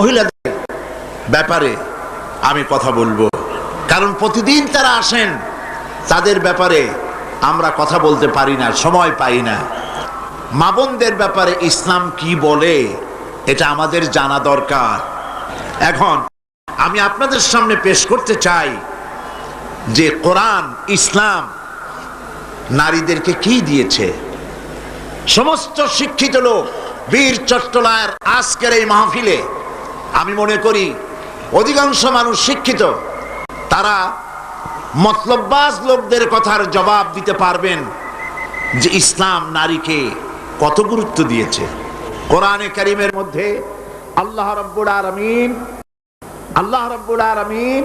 মহিলাদের ব্যাপারে আমি কথা বলবো, কারণ প্রতিদিন তারা আসেন, তাদের ব্যাপারে আমরা কথা বলতে পারি না, সময় পাই না। মা বোনদের ব্যাপারে ইসলাম কি বলে এটা আমাদের জানা দরকার। এখন আমি আপনাদের সামনে পেশ করতে চাই যে কোরআন, ইসলাম নারীদেরকে কি দিয়েছে। সমস্ত শিক্ষিত লোক বীর চট্টলার আজকের এই মাহফিলে আমি মনে করি অধিকাংশ মানুষ শিক্ষিত, তারা মতলববাজ লোকদের কথার জবাব দিতে পারবেন যে ইসলাম নারীকে কত গুরুত্ব দিয়েছে। কোরআনে কারীমের মধ্যে আল্লাহ রাব্বুল আলামিন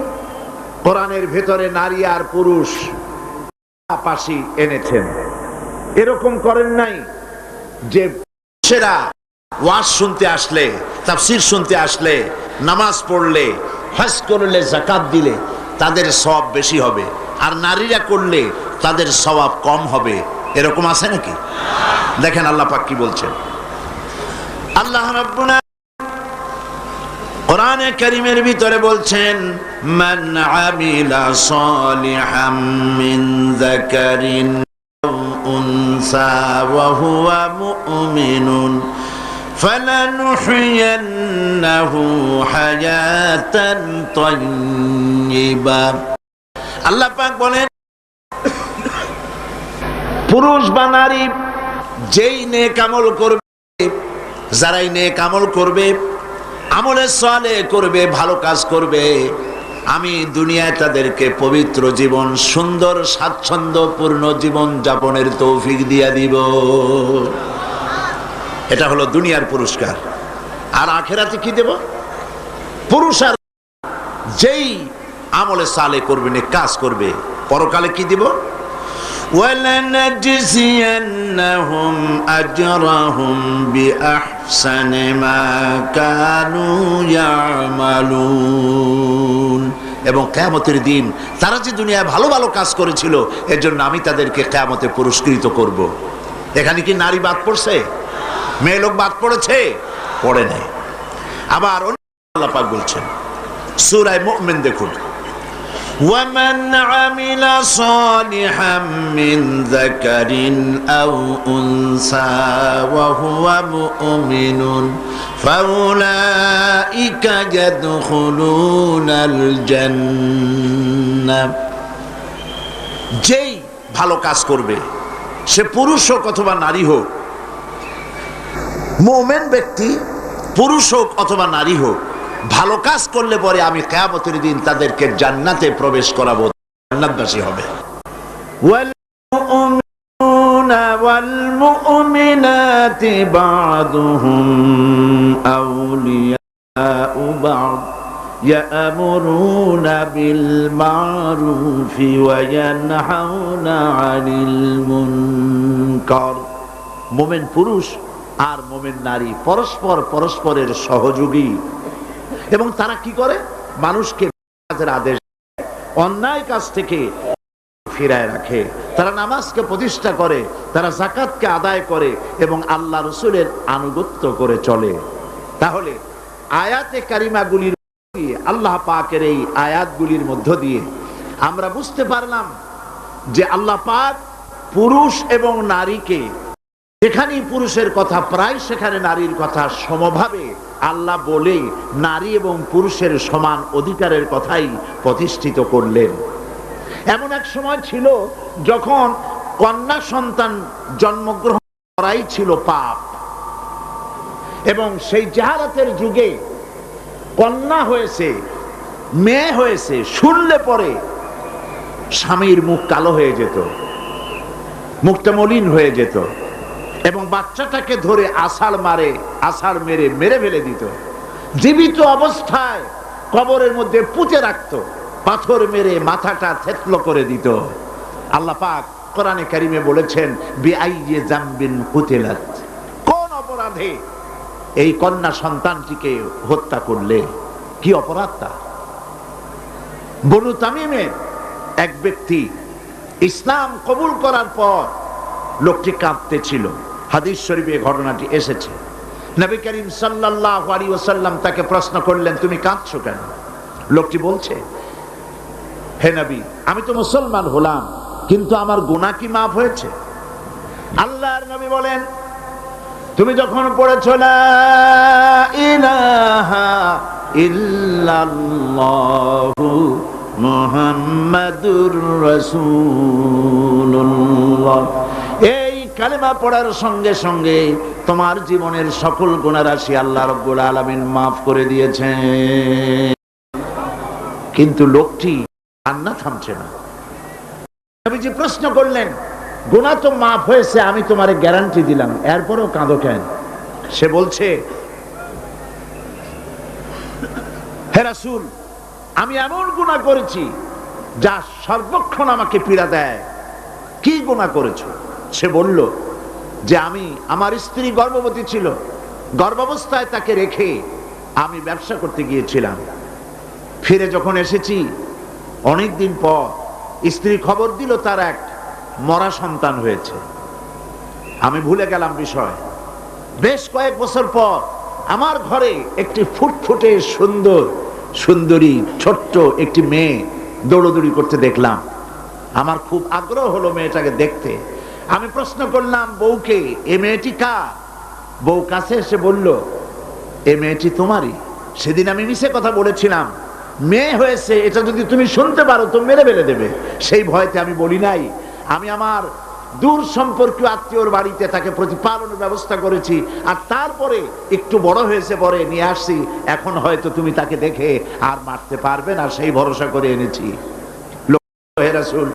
কোরআনের ভেতরে নারী আর পুরুষ পাশাপাশি এনেছেন। এরকম করেন নাই যে পুরুষেরা ওয়াজ শুনতে আসলে, তাফসীর শুনতে আসলে, নামাজ পড়লে, হজ করলে, যাকাত দিলে তাদের সওয়াব বেশি হবে, আর নারীরা করলে তাদের সওয়াব কম হবে। এরকম আছে নাকি? দেখেন আল্লাহ পাক কি বলছেন। আল্লাহ রাব্বুল কোরআনে কারীমের ভিতরে বলছেন, মান আমিলা সালিহাম মিন যাকারিন আও উনসা ওয়া হুয়া মুমিনুন ফালানুহইয়ান্নাহু হায়াতান তাইয়্যিবা। আল্লাহ পাক বলেন, পুরুষ বা নারী যেই নেক আমল করবে, যারাই নেক আমল করবে, আমলে সালেহ করবে, ভালো কাজ করবে, আমি দুনিয়ায় তাদেরকে পবিত্র জীবন, সুন্দর স্বাচ্ছন্দ্যপূর্ণ জীবন যাপনের তৌফিক দিয়া দিব। এটা হলো দুনিয়ার পুরস্কার। আর আখিরাতে কি দেব? পুরুষ আর যেই আমলে সালেহ করবে, নেক কাজ করবে, পরকালে কি দিব? وَلَنَجْزِيَنَّهُمْ أَجْرَهُمْ بِأَحْسَنِ مَا كَانُوا يَعْمَلُونَ। এবং কিয়ামতের দিন তারা যে দুনিয়ায় ভালো ভালো কাজ করেছিল, এর জন্য আমি তাদেরকে কিয়ামতে পুরস্কৃত করব। এখানে কি নারী বাদ পড়ছে? মেয়ে লোক বাদ পড়েছে? পড়ে নাই। আবার আল্লাহ পাক বলছেন সূরা মুমিন, দেখুন, وَمَنْ عَمِلَ صَالِحًا مِنْ ذَكَرٍ أَوْ أُنْثَى وَهُوَ مُؤْمِنٌ فَأُولَئِكَ يَدْخُلُونَ الْجَنَّةَ। যেই ভালো কাজ করবে, সে পুরুষ হোক অথবা নারী হোক, মুমিন ব্যক্তি পুরুষ হোক অথবা নারী হোক, ভালো কাজ করলে পরে আমি কিয়ামতের দিন তাদেরকে জান্নাতে প্রবেশ করাবো, জান্নাতবাসী হবে। ওয়াল মুমিনুনা ওয়াল মুমিনাতি বা'দুহুম আউলিয়াউ বা'দ ইয়া'মুরুনা বিল মা'রুফি ওয়া ইয়ানহাউনা আনিল মুনকার। মুমিন পুরুষ আর মুমিন নারী পরস্পরের সহযোগী, এবং তারা কি করে? মানুষকে কাজের আদেশ দেয়, অন্যায় কাজ থেকে ফিরায় রাখে, তারা নামাজকে প্রতিষ্ঠা করে, তারা যাকাতকে আদায় করে এবং আল্লাহ রাসূলের আনুগত্য করে চলে। তাহলে আয়াতে কারিমাগুলির আল্লাহ পাকের এই আয়াতগুলির মধ্য দিয়ে আমরা বুঝতে পারলাম যে আল্লাহ পাক পুরুষ এবং নারীকে, যেখানেই পুরুষের কথা প্রায় সেখানে নারীর কথা সমভাবে আল্লাহ বলে নারী এবং পুরুষের সমান অধিকারের কথাই প্রতিষ্ঠিত করলেন। এমন এক সময় ছিল যখন কন্যা সন্তান জন্মগ্রহণ করাই ছিল পাপ, এবং সেই জাহালাতের যুগে কন্যা হয়েছে, মেয়ে হয়েছে শুনলে পরে স্বামীর মুখ কালো হয়ে যেত, মুখটা মলিন হয়ে যেত, এবং বাচ্চাটাকে ধরে আছাড় মেরে ফেলে দিত। জীবিত অবস্থায় কবরের মধ্যে পুঁতে রাখত, পাথর মেরে মাথাটা থেতলো করে দিত। আল্লাহ পাক কোরআনে কারিমে বলেছেন, বিআইয়ি যামবিন কুতিলাত, কোন অপরাধে এই কন্যা সন্তানটিকে হত্যা করলে? কি অপরাধ তা? বনু তামিমের এক ব্যক্তি ইসলাম কবুল করার পর লোকটি কাঁদতেছিল, হাদিস শরীফে ঘটনাটি এসেছে। নবী করিম সাল্লাল্লাহু আলাইহি ওয়াসাল্লাম তাকে প্রশ্ন করলেন, তুমি কাঁদছো কেন? লোকটি বলছে, হে নবী, আমি তো মুসলমান হলাম, কিন্তু আমার গুনাহ কি মাফ হয়েছে? আল্লাহর নবী বলেন, তুমি যখন পড়েছো লা ইলাহা ইল্লাল্লাহু মুহাম্মাদুর রাসূলুল্লাহ, এই কালেমা পড়ার সঙ্গে সঙ্গে তোমার জীবনের সকল গুনাহ রাশি আল্লাহ রাব্বুল আলামিন মাফ করে দিয়েছেন। কিন্তু লোকটি কান্না থামছে না। নবীজি প্রশ্ন করলেন, গুনাহ তো মাফ হয়েছে, আমি তোমারে গ্যারান্টি দিলাম, এরপরও কাঁদো কেন? সে বলছে, হে রাসূল, আমি এমন গুনাহ করেছি যা সর্বক্ষণ আমাকে পীড়া দেয়। কি গুনাহ করেছো? সে বলল যে আমি, আমার স্ত্রী গর্ভবতী ছিল, গর্ভাবস্থায় তাকে রেখে আমি ব্যবসা করতে গিয়েছিলাম। ফিরে যখন এসেছি অনেকদিন পর স্ত্রী খবর দিল তার এক মরা সন্তান হয়েছে। আমি ভুলে গেলাম বিষয়। বেশ কয়েক বছর পর আমার ঘরে একটি ফুটফুটে সুন্দরী ছোট্ট একটি মেয়ে দৌড়দৌড়ি করতে দেখলাম। আমার খুব আগ্রহ হলো মেয়েটাকে দেখতে। আমি প্রশ্ন করলাম বউকে, এ মেয়েটি কার? বউ কাছে এসে বলল, এ মেয়েটি তোমারই। সেদিন আমি মিছে কথা বলেছিলাম, মেয়ে হয়েছে এটা যদি তুমি শুনতে পারো তো মেরে ফেলে দেবে, সেই ভয়তে আমি বলি নাই। আমি আমার দূর সম্পর্কীয় আত্মীয়র বাড়িতে তাকে প্রতিপালনের ব্যবস্থা করেছি, আর তারপরে একটু বড় হয়েছে পরে নিয়ে আসছি। এখন হয়তো তুমি তাকে দেখে আর মারতে পারবে না, সেই ভরসা করে এনেছি। হে রাসূল,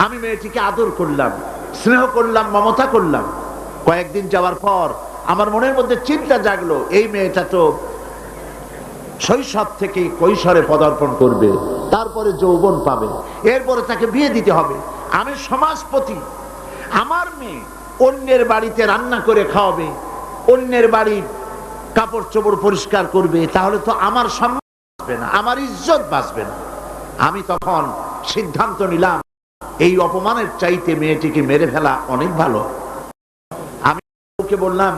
আমি মেয়েটিকে আদর করলাম, স্নেহ করলাম, মমতা করলাম। কয়েকদিন যাওয়ার পর আমার মনের মধ্যে চিন্তা জাগলো, এই মেয়েটা তো শৈশব থেকে কৈশোরে পদার্পণ করবে, তারপরে যৌবন পাবে, এরপরে তাকে বিয়ে দিতে হবে। আমি সমাজপতি, আমার মেয়ে অন্যের বাড়িতে রান্না করে খাওয়াবে, অন্যের বাড়ির কাপড় চোপড় পরিষ্কার করবে, তাহলে তো আমার সম্মান বাঁচবে না, আমার ইজ্জত বাঁচবে না। আমি তখন সিদ্ধান্ত নিলাম, এই অপমানের চাইতে মেয়েটিকে মেরে ফেলা অনেক ভালো। আমি ওকে বললাম,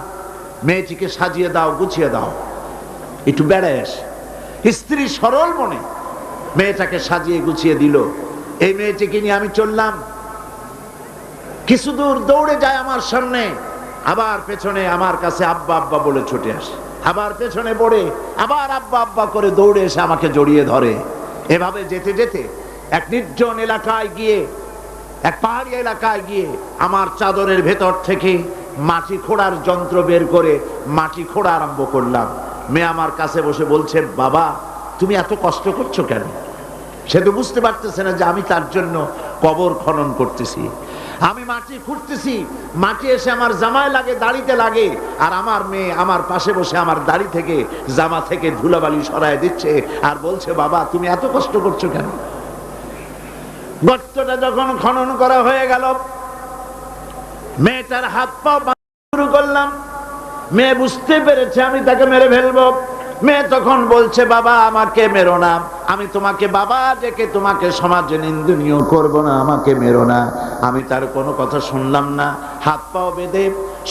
মেয়েটিকে সাজিয়ে দাও, গুছিয়ে দাও, একটু বেড়ায় আসে। স্ত্রী সরল মনে মেয়েটাকে সাজিয়ে গুছিয়ে দিল। এই মেয়েটিকে নিয়ে আমি চললাম। কিছু দূর দৌড়ে যায় আমার সামনে, আবার পেছনে আমার কাছে আব্বা আব্বা বলে ছুটে আসে, আবার পেছনে পড়ে, আবার আব্বা আব্বা করে দৌড়ে এসে আমাকে জড়িয়ে ধরে। এভাবে যেতে যেতে এক নির্জন এলাকায় গিয়ে, এক পাহাড়ি এলাকায় গিয়ে আমার চাদরের ভেতর থেকে মাটি খোঁড়ার যন্ত্র বের করে মাটি খোঁড়া আরম্ভ করলাম। মেয়ে আমার কাছে বসে বলছে, বাবা তুমি এত কষ্ট করছো কেন? সে তো বুঝতে পারতেছে না যে আমি তার জন্য কবর খনন করতেছি। আমি মাটি খুঁড়তেছি, মাটি এসে আমার জামায় লাগে, দাড়িতে লাগে, আর আমার মেয়ে আমার পাশে বসে আমার দাড়ি থেকে, জামা থেকে ধুলাবালি সরায় দিচ্ছে আর বলছে, বাবা তুমি এত কষ্ট করছো কেন? গর্তটা যখন খনন করা হয়ে গেল, মেয়েটার হাত পা শুরু করলাম। মেয়ে বুঝতে পেরেছে আমি তাকে মেরে ফেলবো। মেয়ে তখন বলছে, বাবা আমাকে মেরো না, আমি তোমাকে বাবা ডেকে তোমাকে সমাজে নিন্দনীয় করব না, আমাকে মেরো না। আমি তার কোনো কথা শুনলাম না। হাত পাও বেঁধে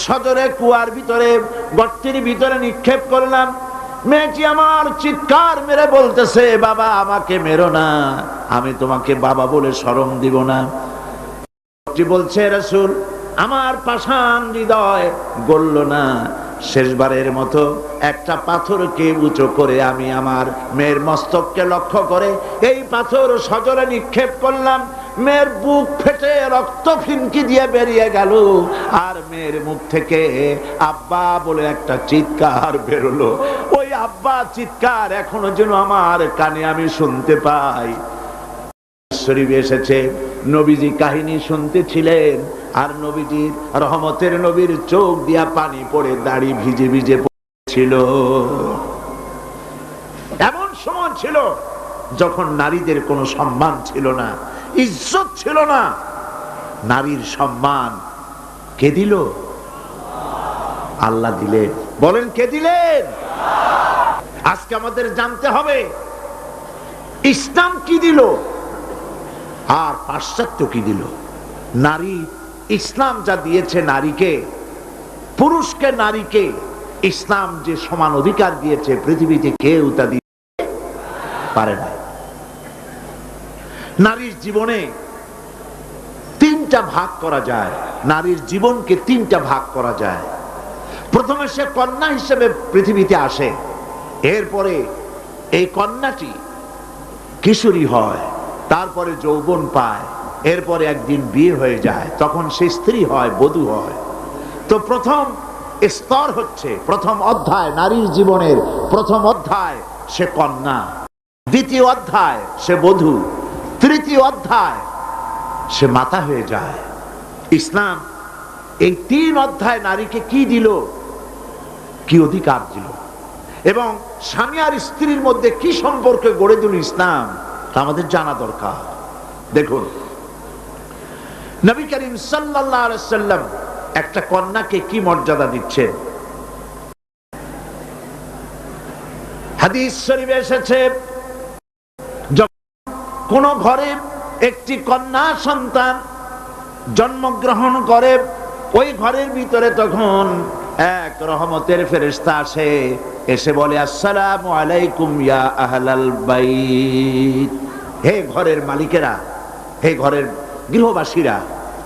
সজরে কুয়ার ভিতরে, গর্তের ভিতরে নিক্ষেপ করলাম। মেয়েটি আমার চিৎকার মেরে বলতেছে, বাবা আমাকে মেরো না, আমি তোমাকে বাবা বলে শরম দিব না। বলছে, রাসূল আমার পাষাণ হৃদয় গলল না। শেষবারের মতো একটা পাথরকে উঁচু করে আমি আমার মেয়ের মস্তককে লক্ষ্য করে এই পাথর সজলে নিক্ষেপ করলাম। মেয়ের বুক ফেটে রক্ত ফিনকি দিয়ে বেরিয়ে গেল, আর মেয়ের মুখ থেকে আব্বা বলে একটা চিৎকার বেরোলো। ওই আব্বা চিৎকার এখনো যেন আমার কানে আমি শুনতে পাই। শরীফে এসেছে, নবীজি কাহিনী শুনতেছিলেন, আর নবীজির রহমতের নবীর চোখ দিয়া পানি পড়ে দাড়ি ভিজে ভিজে পড়ছিল। এমন সময় ছিল যখন নারীদের কোনো সম্মান ছিল না, ইজ্জত ছিল না। নারীর সম্মান কে দিল? আল্লাহ দিলেন। বলেন কে দিলেন? আজকে আমাদের জানতে হবে ইসলাম কি দিল আর পাশ্চাত্য কি দিল। নারী, ইসলাম যা দিয়েছে নারীকে, পুরুষকে নারীকে ইসলাম যে সমান অধিকার দিয়েছে পৃথিবীতে কেউ তা দিতে পারে না। নারীর জীবনে তিনটা ভাগ করা যায়, নারীর জীবনকে তিনটা ভাগ করা যায়। প্রথমে সে কন্যা হিসেবে পৃথিবীতে আসে, এরপরে এই কন্যাটি কিশোরী হয়, তারপরে যৌবন পায়, এরপরে একদিন বিয়ে হয়ে যায়, তখন সে স্ত্রী হয়, বধূ হয়। তো প্রথম স্তর হচ্ছে, প্রথম অধ্যায় নারীর জীবনের প্রথম অধ্যায় সে কন্যা, দ্বিতীয় অধ্যায় সে বধূ, তৃতীয় অধ্যায় সে মাতা হয়ে যায়। ইসলাম এই তিন অধ্যায় নারীকে কি দিল, কি অধিকার দিল, এবং স্বামী আর স্ত্রীর মধ্যে কি সম্পর্ক গড়ে দিল ইসলাম, তা আমাদের জানা দরকার। দেখুন, নবী করিম সাল্লাল্লাহু আলাইহি সাল্লাম একটা কন্যাকে কি মর্যাদা দিচ্ছেন। হাদিস শরীফে এসেছে, কোন ঘরে একটি কন্যা সন্তান জন্মগ্রহণ করে, ওই ঘরের ভিতরে তখন এক রহমতের ফেরেশতা আসে, এসে বলে, আসসালামু আলাইকুম ইয়া আহলাল বাইত, হে ঘরের মালিকেরা, হে ঘরের গৃহবাসীরা,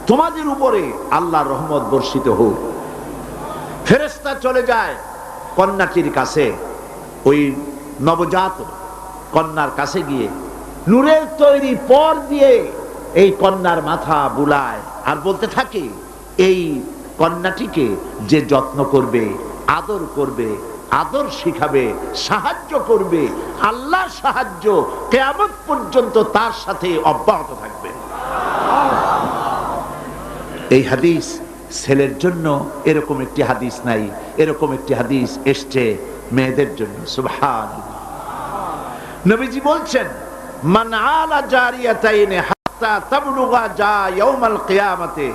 তোমাদের উপরে আল্লাহর রহমত বর্ষিত হোক। ফেরেশতা চলে যায় কন্যাটির কাছে, ওই নবজাত কন্যার কাছে গিয়ে নূরের তৈরি পর দিয়ে এই কন্যার মাথা বুলায় আর বলতে থাকে, এই কন্যাটিকে যে যত্ন করবে, আদর করবে, আদর শিখাবে, সাহায্য করবে, আল্লাহর সাহায্য কিয়ামত পর্যন্ত তার সাথে অব্যাহত থাকবে। এই হাদিস ছেলের জন্য এরকম একটি হাদিস নাই, এরকম একটি হাদিস এসছে মেয়েদের জন্য। সুবহানাল্লাহ। নবীজি বলছেন, মান আলা জারিয়াতাইনি হাত্তা তাবলুগা জা ইয়াউমাল কিয়ামাতি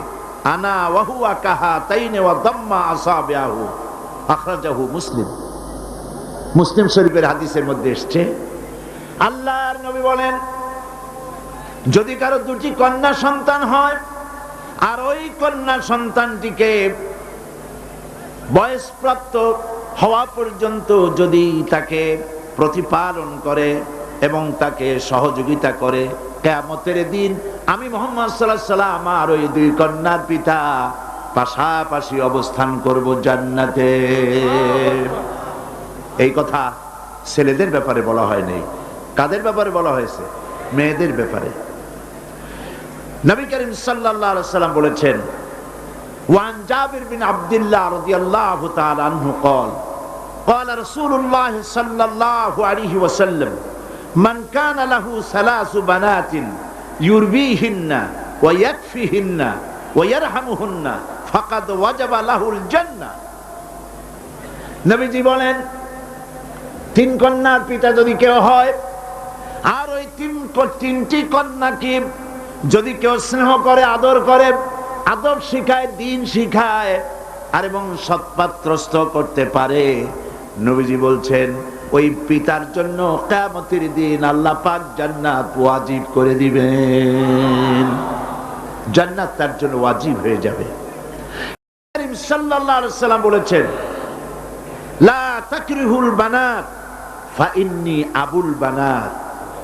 আনা ওয়া হুয়া কাহাতাইনি ওয়া দাম্মা আসাবিহু, আখরাজাহু মুসলিম। মুসলিম শরীফের হাদিসের মধ্যে এসছে, আল্লাহর নবী বলেন, যদি কারো দুটি কন্যা সন্তান হয় আর ওই কন্যা সন্তানটিকে বয়সপ্রাপ্ত হওয়া পর্যন্ত যদি তাকে প্রতিপালন করে এবং তাকে সহযোগিতা করে, কিয়ামতের দিন আমি মুহাম্মদ সাল্লাল্লাহু আলাইহি ওয়াসাল্লাম আর ওই দুই কন্যার পিতা পাশাপাশি অবস্থান করব জান্নাতে। এই কথা ছেলেদের ব্যাপারে বলা হয় নাই, কাদের ব্যাপারে বলা হয়েছে? মেয়েদের ব্যাপারে। নবী করিম সাল্লাল্লাহু আলাইহি ওয়াসাল্লাম বলেছেন, ওয়ান জাবির বিন আব্দুল্লাহ রাদিয়াল্লাহু তাআলা আনহু قال قال رسول الله صلى الله عليه وسلم من كان له ثلاث بنات يربيهن ويكفيهن ويرحمهن فقد وجب له الجنة। নবীজি বলেন, তিন কন্যার পিতা যদি কেউ হয় আর ওই তিনটি কন্যাকে যদি কেউ স্নেহ করে, আদর করে, আদব শিখায়, দিন শিখায় আর এবং সৎপাত্রস্থ করতে পারে, নবীজি বলছেন ওই পিতার জন্য কিয়ামতের দিন আল্লাহ পাক জান্নাত ওয়াজিব করে দিবেন, জান্নাত তার জন্য ওয়াজিব হয়ে যাবে। করিম সাল্লাল্লাহু আলাইহি ওয়াসাল্লাম বলেছেন, লা তাকরিহুল বানাত ফা ইন্নী আবুল বানাত।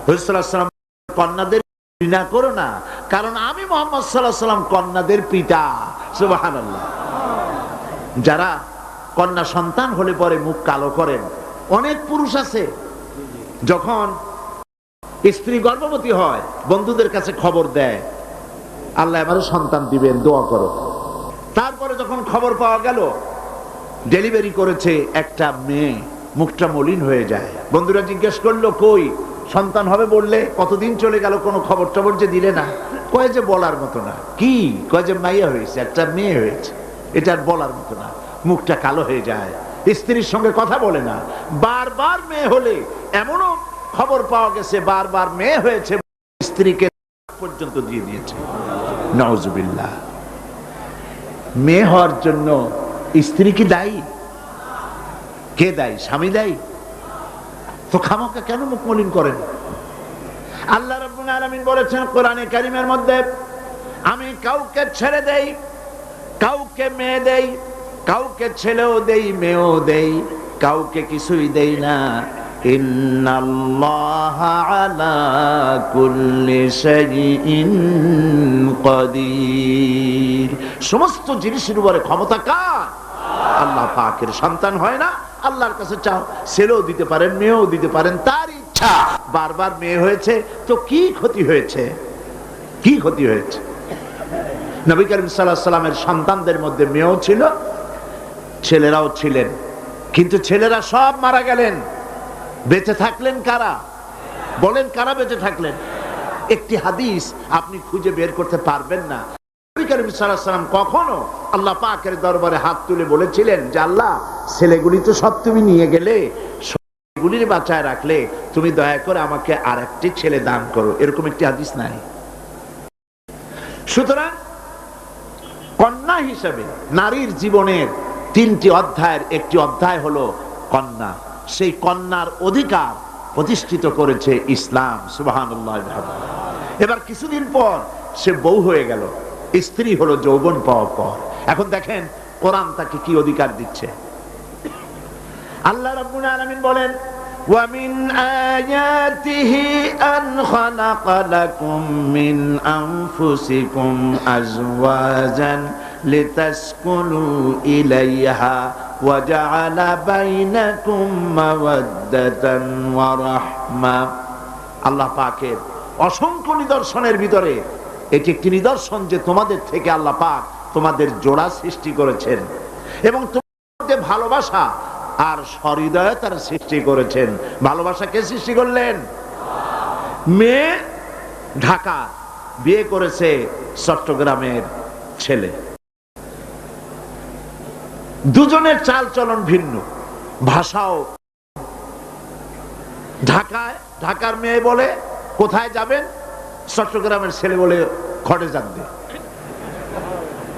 রাসূলুল্লাহ সাল্লাল্লাহু আলাইহি ওয়াসাল্লাম, কন্যাদের ঘৃণা করো না, কারণ আমি মুহাম্মদ সাল্লাল্লাহু আলাইহি ওয়াসাল্লাম কন্যাদের পিতা। সুবহানাল্লাহ। যারা কন্যা সন্তান হলে পরে মুখ কালো করেন, অনেক পুরুষ আছে যখন স্ত্রী গর্ভবতী হয় বন্ধুদের কাছে খবর দেয়, আল্লাহ আমাদের সন্তান দিবেন, দোয়া করো। তারপরে যখন খবর পাওয়া গেল ডেলিভারি করেছে একটা মেয়ে, মুখটা মলিন হয়ে যায়। বন্ধুরা জিজ্ঞেস করলো, কই সন্তান হবে বললে, কতদিন চলে গেল, কোনো খবর টবর যে দিলে না। কয় যে বলার মতো না। কি? কয় যে মাইয়া হয়েছে, একটা মেয়ে হয়েছে, এটা আর বলার মতো না। মুখটা কালো হয়ে যায়, স্ত্রীর সঙ্গে কথা বলে না। বারবার মেয়ে হলে, এমনও খবর পাওয়া গেছে বারবার মেয়ে হয়েছে, স্ত্রীকে পর্যন্ত দিয়ে দিয়েছে। নাউজুবিল্লাহ। মেয়ে হওয়ার জন্য স্ত্রী কি দায়ী? কে দায়ী? স্বামী দায়ী? তো খামাকা কেন মুখ মলিন করেন? আল্লাহ রাব্বুল আলামিন বলেছেন কোরআনে কারীমের মধ্যে, আমি কাউকে ছেড়ে দেই, কাউকে মেয়ে দেই, কাউকে ছেলেও দেই মেয়েও দেই, কাউকে কিছুই দেই না। ইন্নাল্লাহা আলা কুল্লি শাইইন কাদির। সমস্ত জিনিসের উপরে ক্ষমতা কার? আল্লাহ পাকের। সন্তান হয় না, আল্লাহর কাছে চাও, ছেলেও দিতে পারেন মেয়েও দিতে পারেন, তার ইচ্ছা। বারবার মেয়ে হয়েছে তো কি ক্ষতি হয়েছে? কি ক্ষতি হয়েছে? নবী করিম সাল্লাল্লাহু আলাইহি ওয়াসাল্লামের সন্তানদের মধ্যে মেয়েও ছিল, ছেলেরাও ছিলেন, কিন্তু ছেলেরা সব মারা গেলেন। বেঁচে থাকলেন কারা? বলেন, কারা বেঁচে থাকলেন? একটি হাদিস আপনি খুঁজে বের করতে পারবেন না। নবী করিম সাল্লাল্লাহু আলাইহি ওয়াসাল্লাম কখনো আল্লাহ পাকের দরবারে হাত তুলে বলেছিলেন যে আল্লাহ, ছেলেগুলি তো সব তুমি নিয়ে গেলে, সবগুলির বাঁচায় রাখলে, তুমি দয়া করে আমাকে আর একটি ছেলে দান করো। এরকম একটি হাদিস নাই। সুতরাং কন্যা হিসেবে নারীর জীবনের 3টি অধ্যায়ের একটি অধ্যায় হলো কন্যা। সেই কন্যার অধিকার প্রতিষ্ঠিত করেছে ইসলাম। সুবহানাল্লাহ। এবার কিছুদিন পর সে বউ হয়ে গেল, স্ত্রী হলো যৌবন পাওয়ার পর। এখন দেখেন কোরআন তাকে কি অধিকার দিচ্ছে। আল্লাহ রাব্বুল আলামিন বলেন, وَمِنْ آيَاتِهِ أَنْ خَلَقَ لَكُم مِّنْ أَنفُسِكُمْ أَزْوَاجًا لِتَسْكُنُوا إِلَيْهَا وَجَعَلَ بَيْنَكُم مَّوَدَّةً وَرَحْمَةً। আল্লাহ পাকের অসংখ্য নিদর্শনের ভিতরে এটি একটি নিদর্শন যে তোমাদের থেকে আল্লাহ পাক তোমাদের জোড়া সৃষ্টি করেছেন এবং তোমাদের ভালোবাসা আর সহৃদয়তার সৃষ্টি করেছেন। ভালোবাসা কে সৃষ্টি করলেন? মেয়ে ঢাকা, বিয়ে করেছে চট্টগ্রামের ছেলে। দুজনের চাল চলন ভিন্ন, ভাষাও। ঢাকার মেয়ে বলে কোথায় যাবেন, চট্টগ্রামের ছেলে বলে খড়ে যাবে।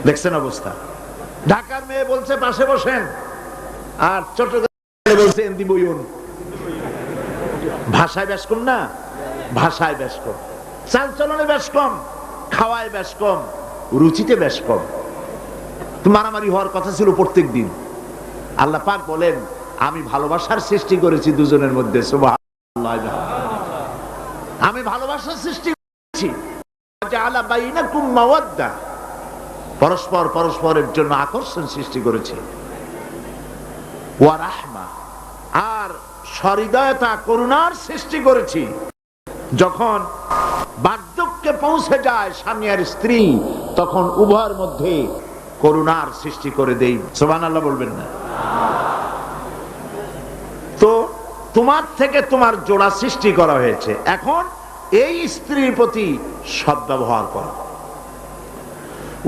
দেখছেন অবস্থা? ঢাকার মেয়ে বলছে পাশে বসেন, আর চট্টগ্রাম বলছে এন্দি বইউন। ভাষায় বেশ কম না? ভাষায় বেশ কম, চাল চলনে বেশ কম, খাওয়ায় বেশ কম, রুচিতে বেশ কম। মারামারি হওয়ার কথা ছিল প্রত্যেক দিন। আল্লাহ পাক বলেন, আমি ভালোবাসার সৃষ্টি করেছি দুজনের মধ্যে। সুবহানাল্লাহ। আমি ভালোবাসার সৃষ্টি করেছি, জাআলা বাইনাকুম মাওয়াদ্দা, পরস্পর পরস্পরের জন্য আকর্ষণ সৃষ্টি করেছি, ওয়া রাহমা, আর সহৃদয়তা করুণার সৃষ্টি করেছি। যখন বার্ধক্যে পৌঁছে যায় স্বামী আর স্ত্রী, তখন উভয়ের মধ্যে করুণার সৃষ্টি করে দেই। সুবহানাল্লাহ বলবেন না? তো তোমার থেকে তোমার জোড়া সৃষ্টি করা হয়েছে, এখন এই স্ত্রীর প্রতি সদ্ব্যবহার করো।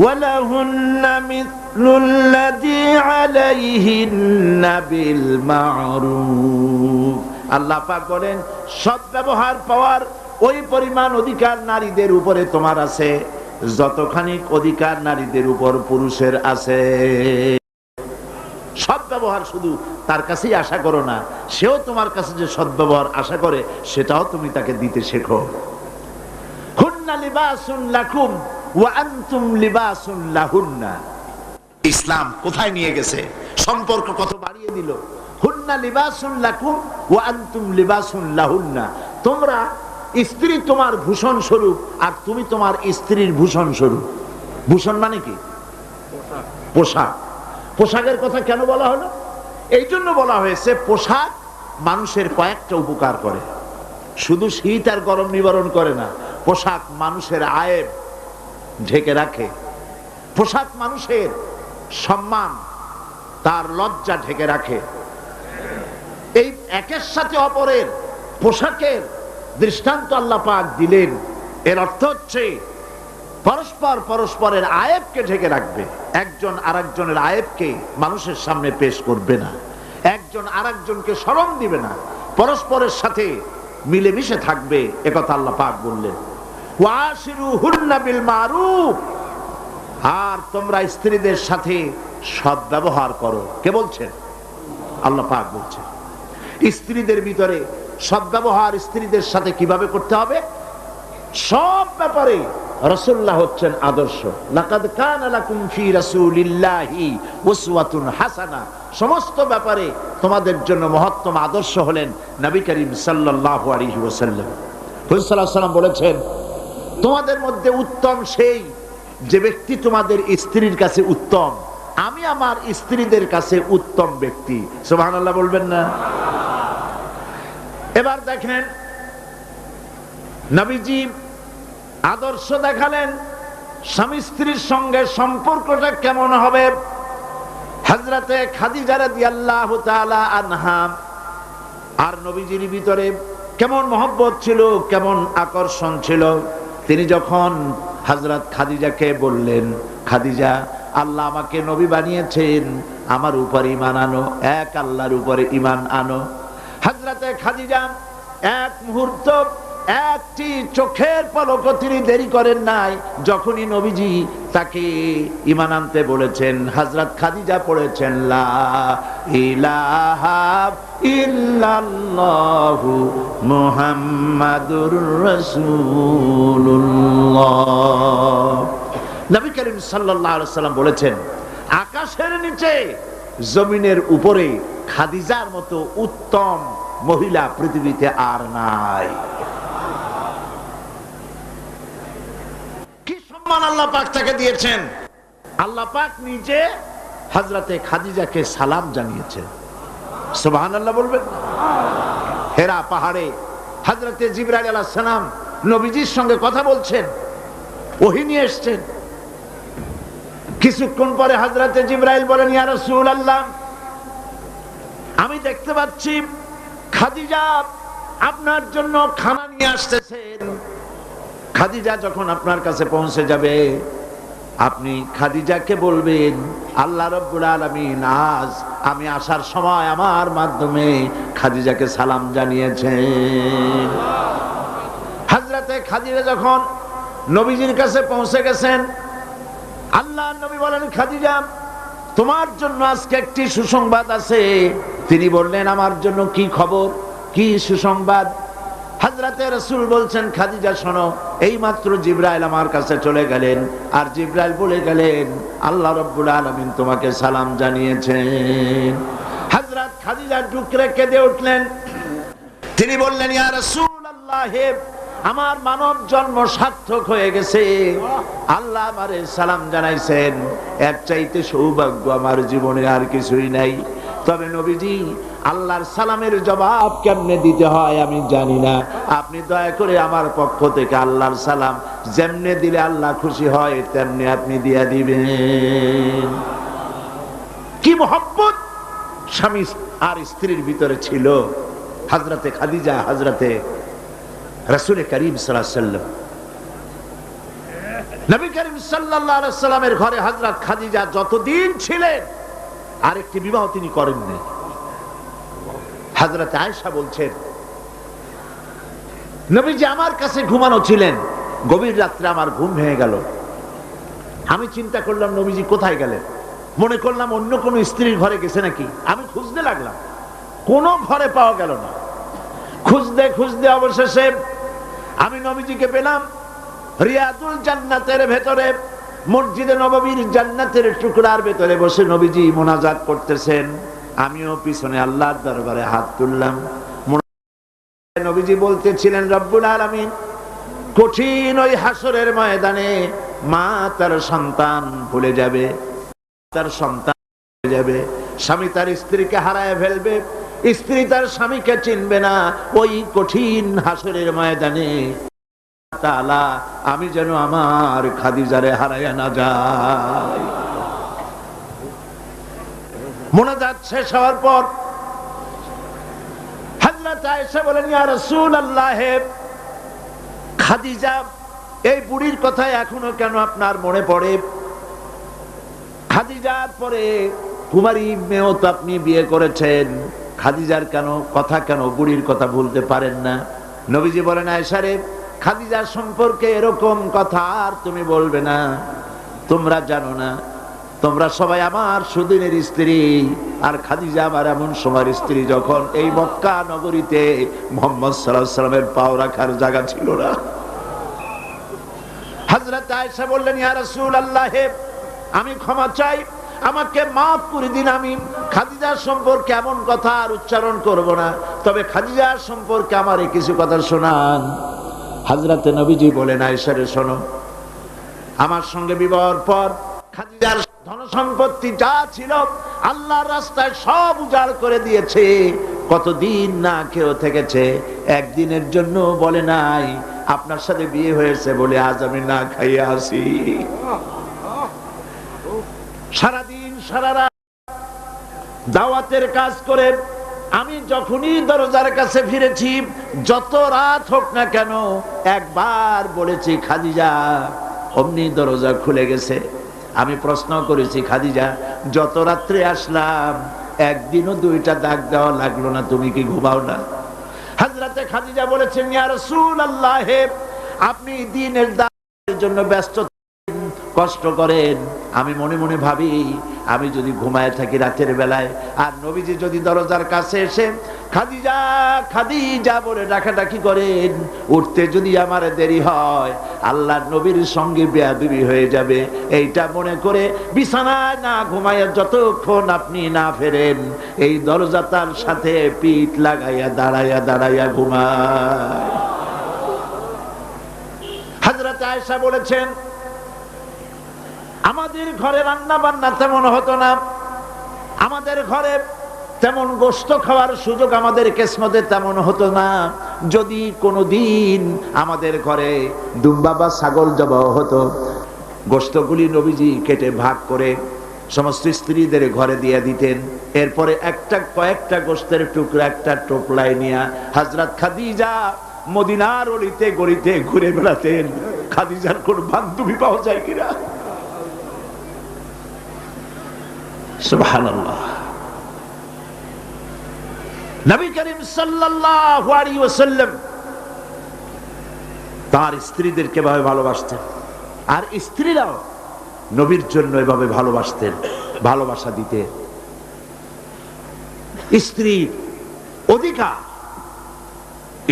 وَلَهُنَّ مِثْلُ الَّذِي عَلَيْهِنَّ بِالْمَعْرُوفِ। আল্লাহ পাক বলেন, সদ্ব্যবহার পাওয়ার ওই পরিমাণ অধিকার নারীদের উপরে তোমার আছে যতখানি অধিকার নারীদের উপর পুরুষের আছে। সদ্ব্যবহার শুধু তার কাছেই আশা করো না, সেও তোমার কাছে যে সদ্ব্যবহার আশা করে সেটাও তুমি তাকে দিতে শেখো। হুন্না লিবাসুন লাকুম ওয়া আনতুম লিবাসুন লাহুন্না। ইসলাম কোথায় নিয়ে গেছে? সম্পর্ক কত বাড়িয়ে দিল। হুন্না লিবাসুন লাকুম ওয়া আনতুম লিবাসুন লাহুন্না। তোমরা, স্ত্রী তোমার ভূষণ স্বরূপ আর তুমি তোমার স্ত্রীর ভূষণ স্বরূপ। ভূষণ মানে কি? পোশাক। পোশাকের কথা কেন বলা হলো? এই জন্য বলা হয়েছে, পোশাক মানুষের কয়েকটা উপকার করে। শুধু শীত আর গরম নিবারণ করে না, পোশাক মানুষের আয়েব ঢেকে রাখে। পোশাক মানুষের সম্মান, তার লজ্জা ঢেকে রাখে। এই একের সাথে অপরের পোশাকের দৃষ্টান্ত আল্লাহ পাক দিলেন। এর অর্থ হচ্ছে পরস্পর পরস্পরের আয়েবকে ঢেকে রাখবে। একজন আরেকজনের আয়েবকে মানুষের সামনে পেশ করবে না, একজন আরেকজনকে শরম দিবে না, পরস্পরের সাথে মিলেমিশে থাকবে। একথা আল্লাহ পাক বললেন। ওয়াশিরুহুন্না বিল মারুফ। আর তোমরা স্ত্রীদের সাথে সদ্ব্যবহার করো। কে বলছেন? আল্লাহ পাক বলছেন। স্ত্রীদের ভিতরে সদ্ব্যবহার স্ত্রীদের সাথে কিভাবে করতে হবে? সব ব্যাপারে রাসূলুল্লাহ হচ্ছেন আদর্শ। লাকাদ কানা লাকুম ফি রাসূলিল্লাহি উসওয়াতুন হাসানা, সমস্ত ব্যাপারে তোমাদের জন্য মহত্তম আদর্শ হলেন নবী করিম সাল্লাল্লাহু আলাইহি ওয়াসাল্লাম। হুজুর সাল্লাল্লাহু আলাইহি ওয়াসাল্লাম বলেছেন, তোমাদের মধ্যে উত্তম সেই যে ব্যক্তি তোমাদের স্ত্রীর কাছে উত্তম, আমি আমার স্ত্রীদের কাছে উত্তম ব্যক্তি। সুবহানাল্লাহ বলবেন না? এবার দেখেন নবীজি আদর্শ দেখালেন স্বামী স্ত্রীর সঙ্গে সম্পর্কটা কেমন হবে। হযরতে খাদিজা রাদিয়াল্লাহু তাআলা আনহা আর নবীজির ভিতরে কেমন মহব্বত ছিল, কেমন আকর্ষণ ছিল। তিনি যখন হযরত খাদিজাকে বললেন, খাদিজা, আল্লাহ আমাকে নবী বানিয়েছেন, আমার উপর ঈমান আনো, এক আল্লাহর উপরে ঈমান আনো। হযরতে খাদিজা এক মুহূর্ত, একটি চোখের পলকও তিনি দেরি করেন নাই। যখনই নবীজি তাকে ঈমান আনতে বলেছেন, হযরত খাদিজা পড়েছেন লা ইলাহা ইল্লাল্লাহু মুহাম্মাদুর রাসূলুল্লাহ। নবী করিম সাল্লাল্লাহু আলাইহি ওয়াসাল্লাম বলেছেন, আকাশের নিচে জমিনের উপরে খাদিজার মতো উত্তম মহিলা পৃথিবীতে আর নাই। কি সম্মান আল্লাহ পাক তাকে দিয়েছেন। আল্লাহ পাক নিজে হযরতে খাদিজাকে সালাম জানিয়েছেন। সুবহানাল্লাহ বলবেন? হেরা পাহাড়ে হযরতে জিবরাইল আলাইহিস সালাম নবীজির সঙ্গে কথা বলছেন, ওহী নিয়ে এসেছেন। কিছুক্ষণ পরে হযরতে জিবরাইল বলেন, ইয়া রাসূলুল্লাহ, আমি দেখতে পাচ্ছি খাদিজা আপনার জন্য খানা নিয়ে আসতেছেন। খাদিজা যখন আপনার কাছে পৌঁছে যাবে, আপনি খাদিজাকে বলবেন, আল্লাহ রাব্বুল আলামিন আজ আমি আসার সময় আমার মাধ্যমে খাদিজাকে সালাম জানিয়েছেন। হযরতে খাদিজা যখন নবীজির কাছে পৌঁছে গেছেন, আল্লাহর নবী বলেন, খাদিজা, তোমার জন্য আজকে একটি সুসংবাদ আছে। তিনি বললেন, আমার জন্য কি খবর, কি সুসংবাদ? হযরতে রাসূল বলছেন, খাদিজা শোনো, এই মাত্র জিবরাইল আমার কাছে চলে গেলেন, আর জিবরাইল বলে গেলেন আল্লাহ রাব্বুল আলামিন তোমাকে সালাম জানিয়েছেন। হযরত খাদিজা ডুকরে কেঁদে উঠলেন। তিনি বললেন, ইয়া রাসূলুল্লাহ, আমার মানব জন্ম সার্থক হয়ে গেছে, আল্লাহ আমারে সালাম জানাইছেন, এর চাইতে সৌভাগ্য আমার জীবনে আর কিছুই নাই। তবে নবীজি, আল্লাহর সালামের জবাব কেমনে দিতে হয় আমি জানি না, আপনি দয়া করে আমার পক্ষ থেকে আল্লাহর সালাম যেমনে দিলে আল্লাহ খুশি হয় তেমনি আপনি দিয়া দিবেন। কি মহব্বত স্বামী আর স্ত্রীর ভিতরে ছিল হযরতে খাদিজা, হযরতে রাসূল করিম সাল্লাল্লাহু আলাইহি ওয়াসাল্লাম। নবী করিম সাল্লাল্লাহু আলাইহি ওয়াসাল্লামের ঘরে হযরত খাদিজা যতদিন ছিলেন আরেকটি বিবাহ তিনি করেননি। হযরত আয়েশা বলছেন, নবীজি আমার কাছে ঘুমানো ছিলেন, গভীর রাত্রে আমার ঘুম ভেঙে গেল। আমি চিন্তা করলাম নবীজি কোথায় গেলেন, মনে করলাম অন্য কোন স্ত্রীর ঘরে গেছে নাকি। আমি খুঁজতে লাগলাম, কোন ঘরে পাওয়া গেল না। খুঁজতে খুঁজতে অবশেষে আমি নবীজিকে পেলাম রিয়াদুল জান্নাতের ভেতরে, মসজিদে নববীর জান্নাতের টুকরার ভেতরে বসে নবীজি মোনাজাত করতেছেন। আমিও পিছনে আল্লাহর দরবারে হাত তুললাম। নবীজি বলতেছিলেন, রব্বুল আলামিন কঠিন ওই হাসরের ময়দানে মা তার সন্তান ভুলে যাবে, তার সন্তান ভুলে যাবে, স্বামী তার স্ত্রীকে হারায় ফেলবে, স্ত্রী তার স্বামীকে চিনবে না। ওই কঠিন হাসরের ময়দানে তাআলা আমি যেন আমার খাদিজারে হারায়া না যাই। মোনাজাত শেষ হওয়ার পর হযরত আয়েশা বলেন, ইয়া রাসূলুল্লাহ, খাদিজা এই বুড়ির কথা এখনো কেন আপনার মনে পড়ে? খাদিজার পরে কুমারী মেয়েও তো আপনি বিয়ে করেছেন, খাদিজার কেন বুড়ির কথা ভুলতে পারেন না? নবীজি বলেন, আয়েশা রে, খাদিজার সম্পর্কে এরকম কথা আর তুমি বলবে না। তোমরা জানো না, তোমরা সবাই আমার সুদিনের স্ত্রী, আর খাদিজা আমার এমন সময়ের স্ত্রী যখন এই মক্কা নগরীতে মুহাম্মদ সাল্লাল্লাহু আলাইহি ওয়াসাল্লামের পাও রাখার জায়গা ছিল না। হযরত আয়েশা বললেন, ইয়া রাসূলুল্লাহ, আমি ক্ষমা চাই, আমাকে মাফ করে দিন। আমি খাদিজার সম্পর্কে এমন কথা আর উচ্চারণ করব না, তবে খাদিজার সম্পর্কে আমার কিছু কথা শোনান। হযরতে নবীজি বলেন, আয়েশা রে শোনো, আমার সঙ্গে বিবাহের পর খাদিজার ধন সম্পত্তি যা ছিল আল্লাহর রাস্তায় সব উজাড় করে দিয়েছে। কতদিন না কেউ থেকেছে, একদিনের জন্য বলে নাই আপনার সাথে বিয়ে হয়েছে বলে আজ আমি না খাইয়া আসি। সারাদিন সারা রাত দাওয়াতের কাজ করে আমি যখনই দরজার কাছে ফিরেছি, যত রাত হোক না কেন, একবার বলেছি খাদিজা, অমনি দরজা খুলে গেছে। আমি প্রশ্ন করেছি, খাদিজা, যত রাত্রে আসলাম একদিনও দুইটা দাগ দেওয়া লাগলো না, তুমি কি ঘুমাও না? হযরতে খাদিজা বলেছেন, ইয়া রাসূলুল্লাহ, আপনি দিনের দাওয়াতের জন্য ব্যস্ত, কষ্ট করেন, আমি মনে মনে ভাবি আমি যদি ঘুমায় থাকি রাতের বেলায়, আর নবীজি যদি দরজার কাছে এসে খাদিজা খাদিজা বলে ডাকাডাকি করেন, উঠতে যদি আমার দেরি হয় আল্লাহর নবীর সঙ্গে বেয়াদবি হয়ে যাবে, এইটা মনে করে বিছানায় না ঘুমায় যতক্ষণ আপনি না ফেরেন এই দরজা তার সাথে পিঠ লাগাইয়া দাঁড়াইয়া দাঁড়াইয়া ঘুমায়। হযরত আয়েশা বলেছেন, আমাদের ঘরে রান্না বান্না তেমন হতো না, আমাদের ঘরে তেমন গোশত খাওয়ার সুযোগ আমাদের কিসমতে তেমন হতো না। যদি কোনোদিন আমাদের ঘরে দুম্বা বা ছাগল জবাই হতো, গোশতগুলি নবীজি কেটে ভাগ করে সমস্ত স্ত্রীদের ঘরে দিয়ে দিতেন। এরপরে কয়েকটা গোশতের টুকরা একটা টোপলায় নিয়ে হযরত খাদিজা মদিনার অলিতে গলিতে ঘুরে বেড়াতেন। খাদিজার কোন বান্ধবী পাওয়া যায় কিনা? সুবহানাল্লাহ। নবী করিম সাল্লাল্লাহু আলাইহি ওয়াসাল্লাম তার স্ত্রীদেরকে ভাবে ভালোবাসতেন, আর স্ত্রীরাও নবীর জন্য এভাবে ভালোবাসতেন, ভালোবাসা দিতেন। স্ত্রীর অধিকার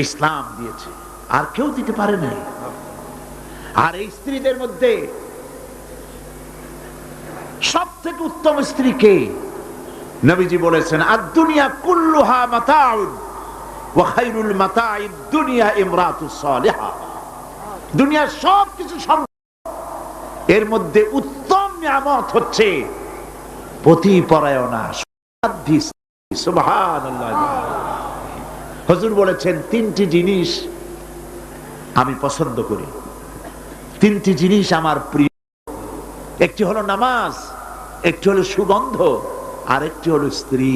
ইসলাম দিয়েছে, আর কেউ দিতে পারে নাই। আর এই স্ত্রীদের মধ্যে সব থেকে উত্তম স্ত্রী কে? নবীজি বলেছেন, আদ-দুনিয়া কুল্লুহা মাতাউন ওয়া খায়রুল মাতাইদ দুনিয়া ইমরাতুস সালিহা। দুনিয়ার সবকিছু সম্পদ, এর মধ্যে উত্তম নিয়ামত হচ্ছে পতিপরায়ণা, সাধ্বী স্ত্রী। সুবহানাল্লাহ। হুজুর বলেছেন, তিনটি জিনিস আমি পছন্দ করি, তিনটি জিনিস আমার প্রিয়। একটি হলো নামাজ, একটি হলো সুগন্ধ, আর একটি হলো স্ত্রী।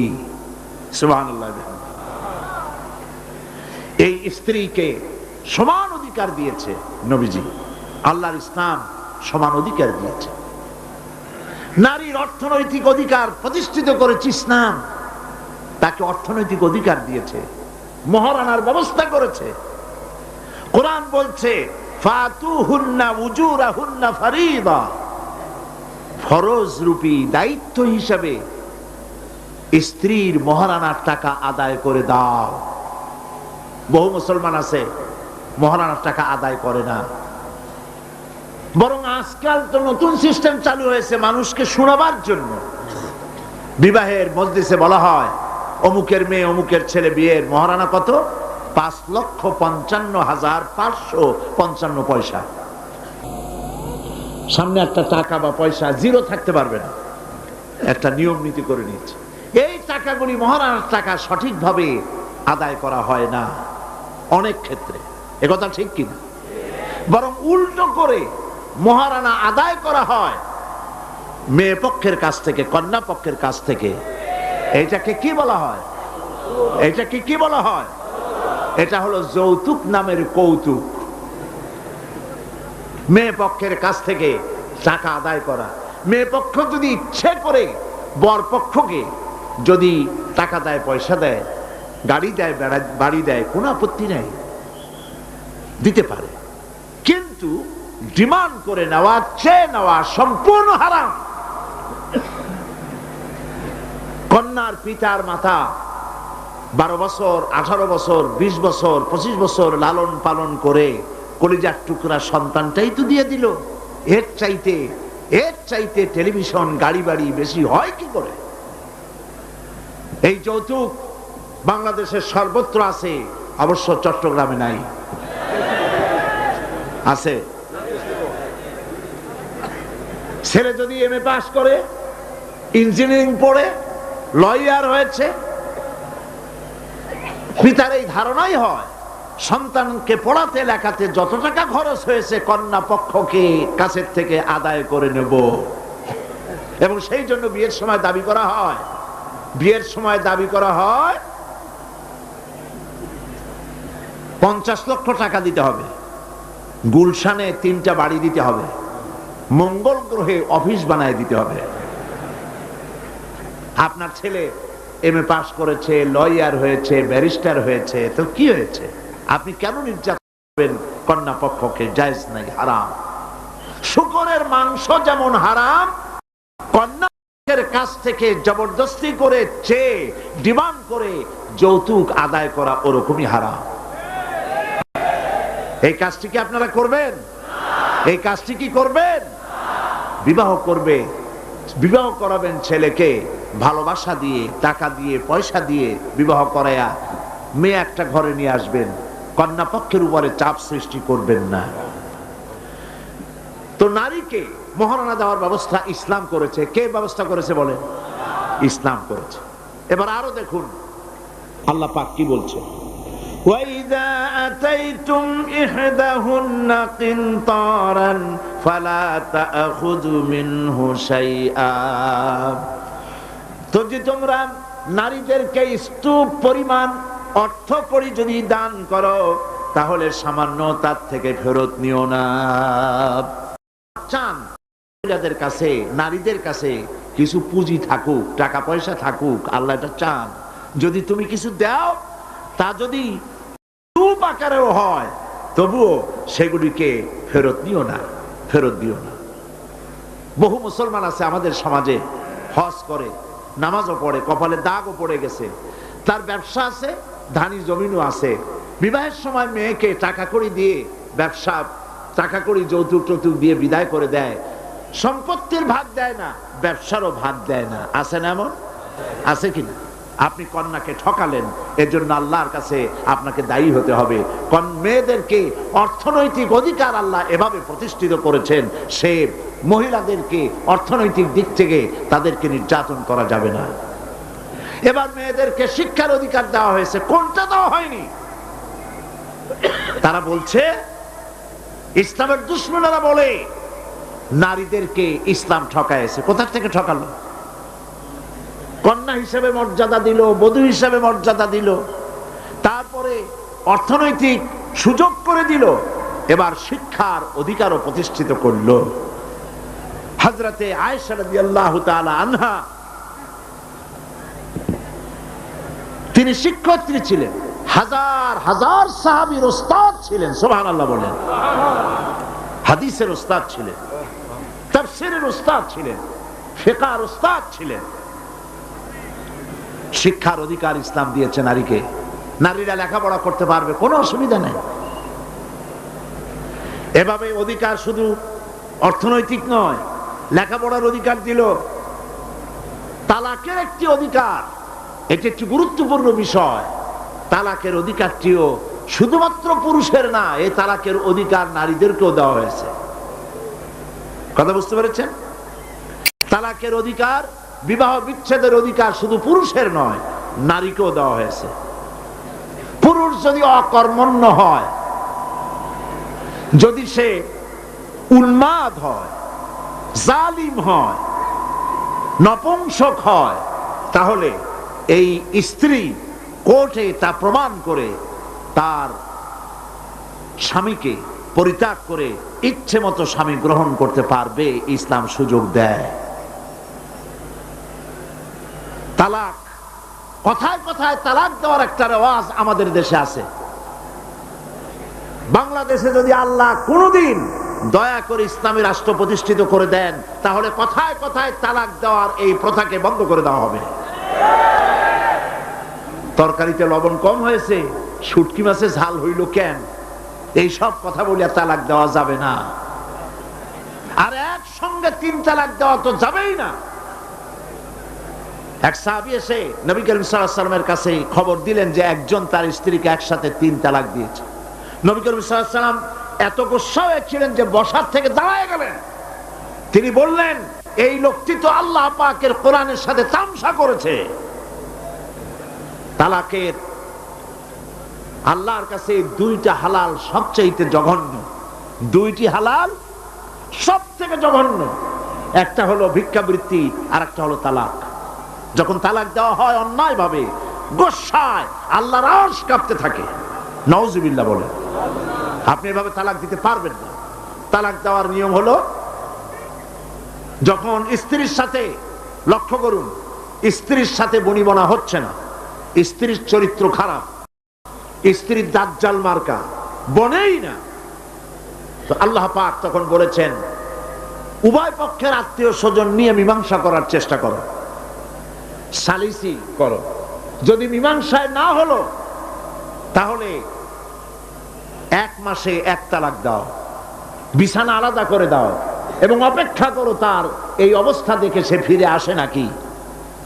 সুবহানাল্লাহ। এই স্ত্রীকে সমান অধিকার দিয়েছে নবীজি, আল্লাহর ইসলাম সমান অধিকার দিয়েছে। নারীর অর্থনৈতিক অধিকার প্রতিষ্ঠিত করেছে ইসলাম, তাকে অর্থনৈতিক অধিকার দিয়েছে, মহারানার ব্যবস্থা করেছে। কোরআন বলছে, ফাতুহুন্না উজুরাহুন্না ফারিদা, ফরজ রূপী দায়িত্ব হিসাবে স্ত্রীর মহারানার টাকা আদায় করে দাও। বহু মুসলমান আছে মহারানার টাকা আদায় করে না, বরং আজকাল তো নতুন সিস্টেম চালু হয়েছে মানুষকে শোনাবার জন্য। বিবাহের মজলিসে বলা হয়, অমুকের মেয়ে অমুকের ছেলে বিয়ের মহারানা কত? 5,55,555 সামনে একটা টাকা বা পয়সা জিরো থাকতে পারবে না, একটা নিয়ম নীতি করে নিচ্ছে। এই টাকাগুলি মহারানার টাকা সঠিকভাবে আদায় করা হয় না অনেক ক্ষেত্রে, একথা ঠিক কিনা? বরং উল্টো করে মহারানা আদায় করা হয় মেয়ে পক্ষের কাছ থেকে, কন্যা পক্ষের কাছ থেকে। এইটাকে কি বলা হয়? এটাকে কি বলা হয়? এটা হলো যৌতুক নামের কৌতুক। মেয়ে পক্ষের কাছ থেকে টাকা আদায় করা। মেয়ে পক্ষ যদি ইচ্ছে করে বর পক্ষকে যদি টাকা দেয়, পয়সা দেয়, গাড়ি দেয়, বাড়ি দেয়, কোনো আপত্তি নাই, দিতে পারে। কিন্তু ডিমান্ড করে নেওয়া, চেয়ে নেওয়া সম্পূর্ণ হারাম। কন্যার পিতার মাতা 12 বছর, 18 বছর, 20 বছর, 25 বছর লালন পালন করে কলিজার টুকরা সন্তানটাই তো দিয়ে দিল, এর চাইতে টেলিভিশন, গাড়ি বাড়ি বেশি হয় কি করে? এই যৌতুক বাংলাদেশের সর্বত্র আছে, অবশ্য চট্টগ্রামে নাই। আছে। ছেলে যদি এমএ পাস করে, ইঞ্জিনিয়ারিং পড়ে, লয়ার হয়েছে, পিতার এই ধারণাই হয় সন্তানকে পড়াতে লেখাতে যত টাকা খরচ হয়েছে কন্যা পক্ষকে কাছের থেকে আদায় করে নেব। এবং সেই জন্য বিয়ের সময় দাবি করা হয় 50 লক্ষ টাকা দিতে হবে, গুলশানে 3টা বাড়ি দিতে হবে, মঙ্গল গ্রহে অফিস বানায় দিতে হবে। আপনার ছেলে এমএ পাস করেছে, লয়ার হয়েছে, ব্যারিস্টার হয়েছে, তো কি হয়েছে? আপনি কেন নির্যাতন করবেন কন্যা পক্ষকে? জায়েজ নাই, হারাম। শূকরের মাংস যেমন হারাম, কন্যা পক্ষের কাছ থেকে জবরদস্তি করে চেয়ে ডিমান্ড করে যৌতুক আদায় করা ওরকমই হারাম। এই কাজটি কি আপনারা করবেন? এই কাজটি কি করবেন? বিবাহ করাবেন ছেলেকে ভালোবাসা দিয়ে, টাকা দিয়ে, পয়সা দিয়ে বিবাহ করায়া মেয়ে একটা ঘরে নিয়ে আসবেন, কন্যা পক্ষের উপরে চাপ সৃষ্টি করবেন না। তো নারীকে মহারণা দেওয়ার ব্যবস্থা ইসলাম করেছে। কে ব্যবস্থা করেছে বলেন? ইসলাম করেছে। এবার আরো দেখুন আল্লাহ পাক কি বলছে, وَإِذَا أَتَيْتُمْ إِحْدَاهُنَّ قِنطَارًا فَلَا تَأْخُذُوا مِنْهُ شَيْئًا। তো যে তোমরা নারীদেরকে স্তূপ পরিমাণ অর্থ করি যদি দান করো, তাহলে সামান্য তার থেকে ফেরত নিও না। চান মহিলাদের কাছে, নারীদের কাছে কিছু পুঁজি থাকুক, টাকা পয়সা থাকুক, আল্লাহ এটা চান। যদি তুমি কিছু দাও, তা যদি স্তূপ আকারেও হয়, তবুও সেগুলিকে ফেরত দিও না। বহু মুসলমান আছে আমাদের সমাজে, হজ করে, নামাজও পড়ে, কপালে দাগও পড়ে গেছে, তার ব্যবসা আছে, ধানি জমিনও আছে, বিবাহের সময় মেয়েকে টাকা কড়ি দিয়ে, ব্যবসা টাকা কড়ি যৌতুক দিয়ে বিদায় করে দেয়, সম্পত্তির ভাগ দেয় না, ব্যবসারও ভাগ দেয় না। আছে না এমন? আছে কিনা? আপনি কন্যাকে ঠকালেন, এজন্য আল্লাহর কাছে আপনাকে দায়ী হতে হবে। মেয়েদেরকে অর্থনৈতিক অধিকার আল্লাহ এভাবে প্রতিষ্ঠিত করেছেন, সে মহিলাদেরকে অর্থনৈতিক দিক থেকে তাদেরকে নির্যাতন করা যাবে না। এবার মেয়েদেরকে শিক্ষার অধিকার দেওয়া হয়েছে, কোনটা দেওয়া হয়নি? তারা বলছে, ইসলামের দুশমনেরা বলে নারীদেরকে ইসলাম ঠকাইছে। কোথা থেকে ঠকালো? কন্যা হিসেবে মর্যাদা দিল, বধূ হিসেবে মর্যাদা দিল, তারপরে অর্থনৈতিক সুযোগ করে দিল, এবার শিক্ষার অধিকারও প্রতিষ্ঠিত করলো। হযরতে আয়েশা রাদিয়াল্লাহু তাআলা আনহা, তিনি শিক্ষার্থী ছিলেন, হাজার হাজার সাহাবীর উস্তাদ ছিলেন। সুবহানাল্লাহ বলেন। হাদিসের উস্তাদ ছিলেন, তাফসীরের উস্তাদ ছিলেন, ফিকহের উস্তাদ ছিলেন। শিক্ষার অধিকার ইসলাম দিয়েছে নারীকে। নারীরা লেখাপড়া করতে পারবে, কোনো অসুবিধা নেই। এভাবে অধিকার শুধু অর্থনৈতিক নয়, লেখাপড়ার অধিকার দিল, তালাকের একটি অধিকার, এটি একটি গুরুত্বপূর্ণ বিষয়। তালাকের অধিকারটিও শুধুমাত্র পুরুষের না, এই তালাকের অধিকার নারীদেরকেও দেওয়া হয়েছে। কথা বুঝতে পেরেছেন? তালাকের অধিকার, বিবাহ বিচ্ছেদের অধিকার শুধু পুরুষের নয়, নারীকেও দেওয়া হয়েছে। পুরুষ যদি অকর্মণ্য হয়, যদি সে উন্মাদ হয়, জালিম হয়, নপুংসক হয়, তাহলে এই স্ত্রী কোর্টে তা প্রমাণ করে তার স্বামীকে পরিত্যাগ করে ইচ্ছে মতো স্বামী গ্রহণ করতে পারবে। ইসলাম সুযোগ দেয়। তালাক, কথায় কথায় তালাক দেওয়ার একটা রেওয়াজ আমাদের দেশে আছে। বাংলাদেশে যদি আল্লাহ কোনদিন দয়া করে ইসলামী রাষ্ট্র প্রতিষ্ঠিত করে দেন, তাহলে কথায় কথায় তালাক দেওয়ার এই প্রথাকে বন্ধ করে দেওয়া হবে। তরকারিতে লবণ কম হয়েছে, শুটকি মাছে ঝাল হইল কেন, এই সব কথা বলিয়া তালাক দেওয়া যাবে না। আর একসঙ্গে 3 তালাক দেওয়া তো যাবেই না। এক সাহাবী এসে নবী করিম সাল্লাল্লাহু আলাইহি ওয়াসাল্লামের কাছে খবর দিলেন যে একজন তার স্ত্রীকে একসাথে 3 তালাক দিয়েছে। নবী করিম সাল্লাল্লাহু আলাইহি ওয়াসাল্লাম এত গুসা হয়েছিলেন যে বসার থেকে দাঁড়ায় গেলেন। তিনি বললেন, এই লোকটি তো আল্লাহ পাকের কোরআনের সাথে তামসা করেছে। তালাকের আল্লাহর কাছে 2টা হালাল সবচেয়ে জঘন্য, 2টি হালাল সব থেকে জঘন্য। একটা হলো ভিক্ষাবৃত্তি আর একটা হলো তালাক। যখন তালাক দেওয়া হয় অন্যায় ভাবে, গোসায় আল্লাহর আরশ কাঁপতে থাকে। নাউজুবিল্লাহ বলে। আপনি এভাবে তালাক দিতে পারবেন না। তালাক দেওয়ার নিয়ম হলো, যখন স্ত্রীর সাথে, লক্ষ্য করুন, স্ত্রীর সাথে বনিবনা হচ্ছে না, স্ত্রীর চরিত্র খারাপ, স্ত্রীর দাজ্জাল মার্কা, বনেই না, তো আল্লাহ পাক তখন বলেছেন উভয় পক্ষের আত্মীয় স্বজন নিয়ে মীমাংসা করার চেষ্টা করো, সালিসি করো। যদি মীমাংসায় না হলো তাহলে 1 মাসে 1 তালাক দাও, বিছানা আলাদা করে দাও এবং অপেক্ষা করো তার এই অবস্থা দেখে সে ফিরে আসে নাকি।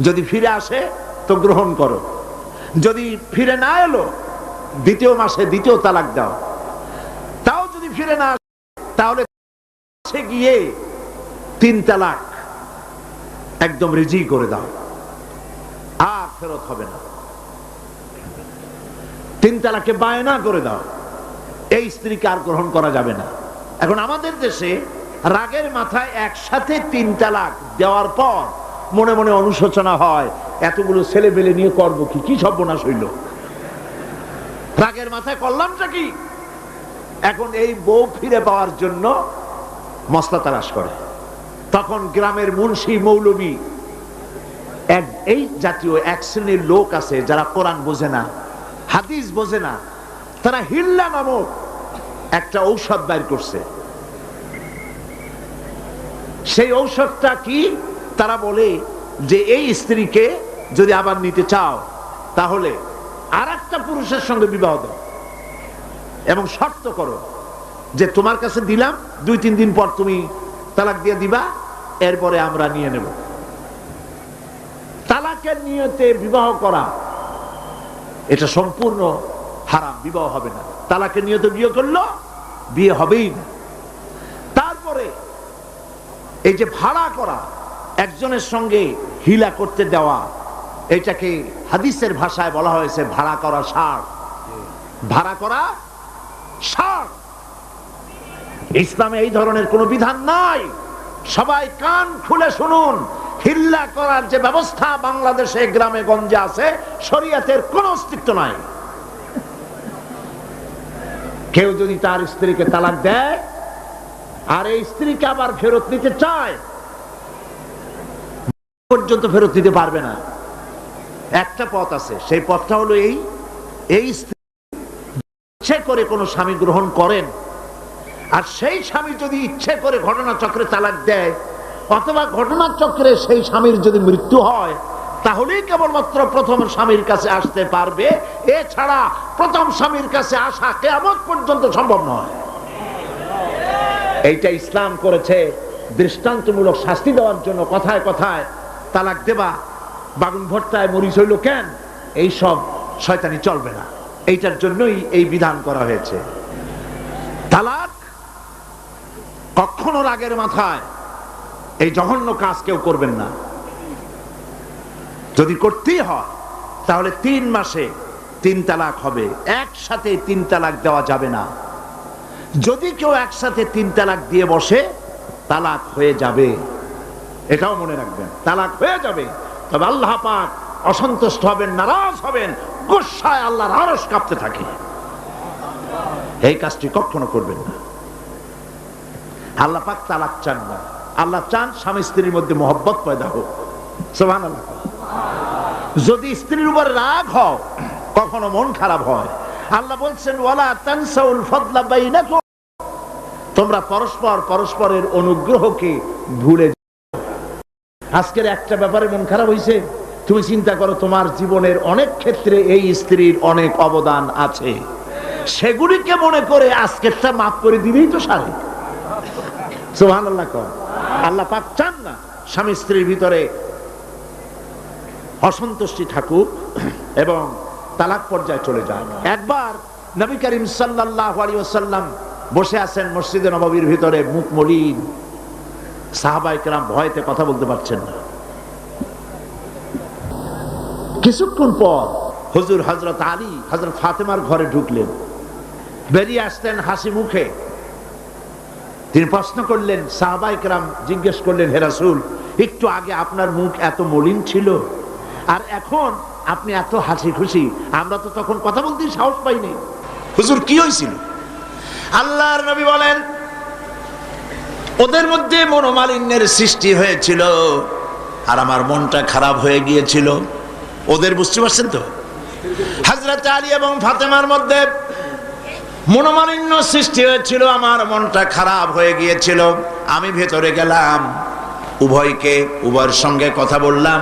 যদি ফিরে আসে তো গ্রহণ করো, যদি ফিরে না এলো 2য় মাসে 2য় তালাক দাও। তাও যদি ফিরে না আসে তাহলে গিয়ে 3 তালাক একদম রেজি করে দাও, আর ফেরত হবে না। 3 তালাকে বায়না করে দাও, এই স্ত্রীকে আর গ্রহণ করা যাবে না। এখন আমাদের দেশে রাগের মাথায় একসাথে 3 তালাক দেওয়ার পর মনে মনে অনুশোচনা হয়, এতগুলো ছেলে পেলে নিয়ে করবো কি, কি সর্বনাশ হইল, রাগের মাথায় করলামটা কি। এখন এই বউ ফিরে পাওয়ার জন্য মসলা তালাশ করে। তখন গ্রামের মুন্সি মৌলবী, এই জাতীয় 1 শ্রেণীর লোক আছে যারা কোরআন বোঝে না, হাদিস বোঝে না, তারা হিল্লা নামক একটা ঔষধ বের করছে। সেই ঔষধটা কি? তারা বলে যে এই স্ত্রীকে যদি আবার নিতে চাও তাহলে আরেকটা পুরুষের সঙ্গে বিবাহ দাও এবং শর্ত করো যে তোমার কাছে দিলাম, 2-3 দিন পর তুমি তালাক দিয়ে দিবা, এরপরে আমরা নিয়ে নেব। তালাকের নিয়তে বিবাহ করা এটা সম্পূর্ণ হারাম, বিবাহ হবে না। তালাকের নিয়তে বিয়ে করলো বিয়ে হবেই না। তারপরে এই যে ভাড়া করা, একজনের সঙ্গে হিলা করতে দেওয়া, এটাকে হাদিসের ভাষায় বলা হয়েছে ভাড়া করা ষাঁড়। ভাড়া করা ষাঁড়। ইসলামে এই ধরনের কোনো বিধান নাই। সবাই কান খুলে শুনুন, হিল্লা করার যে ব্যবস্থা বাংলাদেশে গ্রামে গঞ্জে আছে, শরীয়তের কোনো অস্তিত্ব নাই। কেউ যদি তার স্ত্রীকে তালাক দেয় আর এই স্ত্রীকে আবার ফেরত নিতে চায়, পর্যন্ত ফেরত দিতে পারবে না। একটা পথ আছে, সেই পথটা হলো এই স্ত্রী ইচ্ছে করে কোনো স্বামী গ্রহণ করেন, আর সেই স্বামী যদি ইচ্ছে করে ঘটনাচক্রে তালাক দেয়, অথবা ঘটনাচক্রে সেই স্বামীর যদি মৃত্যু হয়, তাহলেই কেবলমাত্র প্রথম স্বামীর কাছে আসতে পারবে। এছাড়া প্রথম স্বামীর কাছে আসা কিয়ামত পর্যন্ত সম্ভব নয়। এইটা ইসলাম করেছে দৃষ্টান্তমূলক শাস্তি দেওয়ার জন্য। কথায় কথায় তালাক দেবা, বাগুন ভর্তায় মরিচ হইল কেন, এই সব শয়তানি চলবে না। এইটার জন্যই এই বিধান করা হয়েছে। তালাক কখনো রাগের মাথায় এই জঘন্য কাজ কেউ করবেন না। যদি করতেই হয় তাহলে 3 মাসে 3 তালাক হবে, একসাথে 3 তালাক দেওয়া যাবে না। যদি কেউ একসাথে 3 তালাক দিয়ে বসে, তালাক হয়ে যাবে, এটাও মনে রাখবেন, তালাক হয়ে যাবে। তবে আল্লাহ পাক অসন্তুষ্ট হবেন, নারাজ হবেন, গোসায় আল্লাহর আরশ কাঁপতে থাকে। এই কাজটি কখনো করবেন না। আল্লাহ পাক তালাক চান না। আল্লাহ চান স্বামী স্ত্রীর মধ্যে মহব্বত পয়দা হোক। সুবহানাল্লাহ। যদি স্ত্রীর উপর রাগ হয়, কখনো মন খারাপ হয়, আল্লাহ বলছেন ওয়ালা তানসাউল ফাদলা বাইনাকুম, তোমরা পরস্পরের অনুগ্রহকে ভুলে যাও। আজকের একটা ব্যাপারে মন খারাপ হয়েছে, তুমি চিন্তা করো তোমার জীবনের অনেক ক্ষেত্রে এই স্ত্রীর অনেক অবদান আছে, সেগুলিকে মনে করে আজকেরটা মাফ করে দিলেই তো সারে। সুবহানাল্লাহ কর। আল্লাহ পাক চান না স্বামী স্ত্রীর ভিতরে অসন্তুষ্টি থাকুক এবং তালাক পর্যায়ে চলে যায়। একবার নবী করিম সাল্লাল্লাহু আলাইহি ওয়াসাল্লাম বসে আছেন মসজিদে নববীর ভিতরে, মুখ মলিন, সাহাবায়ে কেরাম ভয়তে কথা বলতে পারছেন না। কিছুক্ষণ পর হুজুর হযরত আলী হযরত ফাতেমার ঘরে ঢুকলেন, বেরিয়ে আসতেন হাসি মুখে। তিনি প্রশ্ন করলেন, সাহাবায়ে কেরাম জিজ্ঞেস করলেন, হে রাসূল, একটু আগে আপনার মুখ এত মলিন ছিল আর এখন আপনি এত হাসি খুশি, আমরা তো তখন কথা বলতে সাহস পাইনি, হুজুর কি হয়েছিল? আল্লাহর নবী বলেন, ওদের মধ্যে মনোমালিন্যের সৃষ্টি হয়েছিল আর আমার মনটা খারাপ হয়ে গিয়েছিল। ওদের, বুঝতে পারছেন তো, হযরত আলী এবং ফাতেমার মধ্যে মনোমালিন্য সৃষ্টি হয়েছিল, আমার মনটা খারাপ হয়ে গিয়েছিল। আমি ভেতরে গেলাম, উভয়ের সঙ্গে কথা বললাম।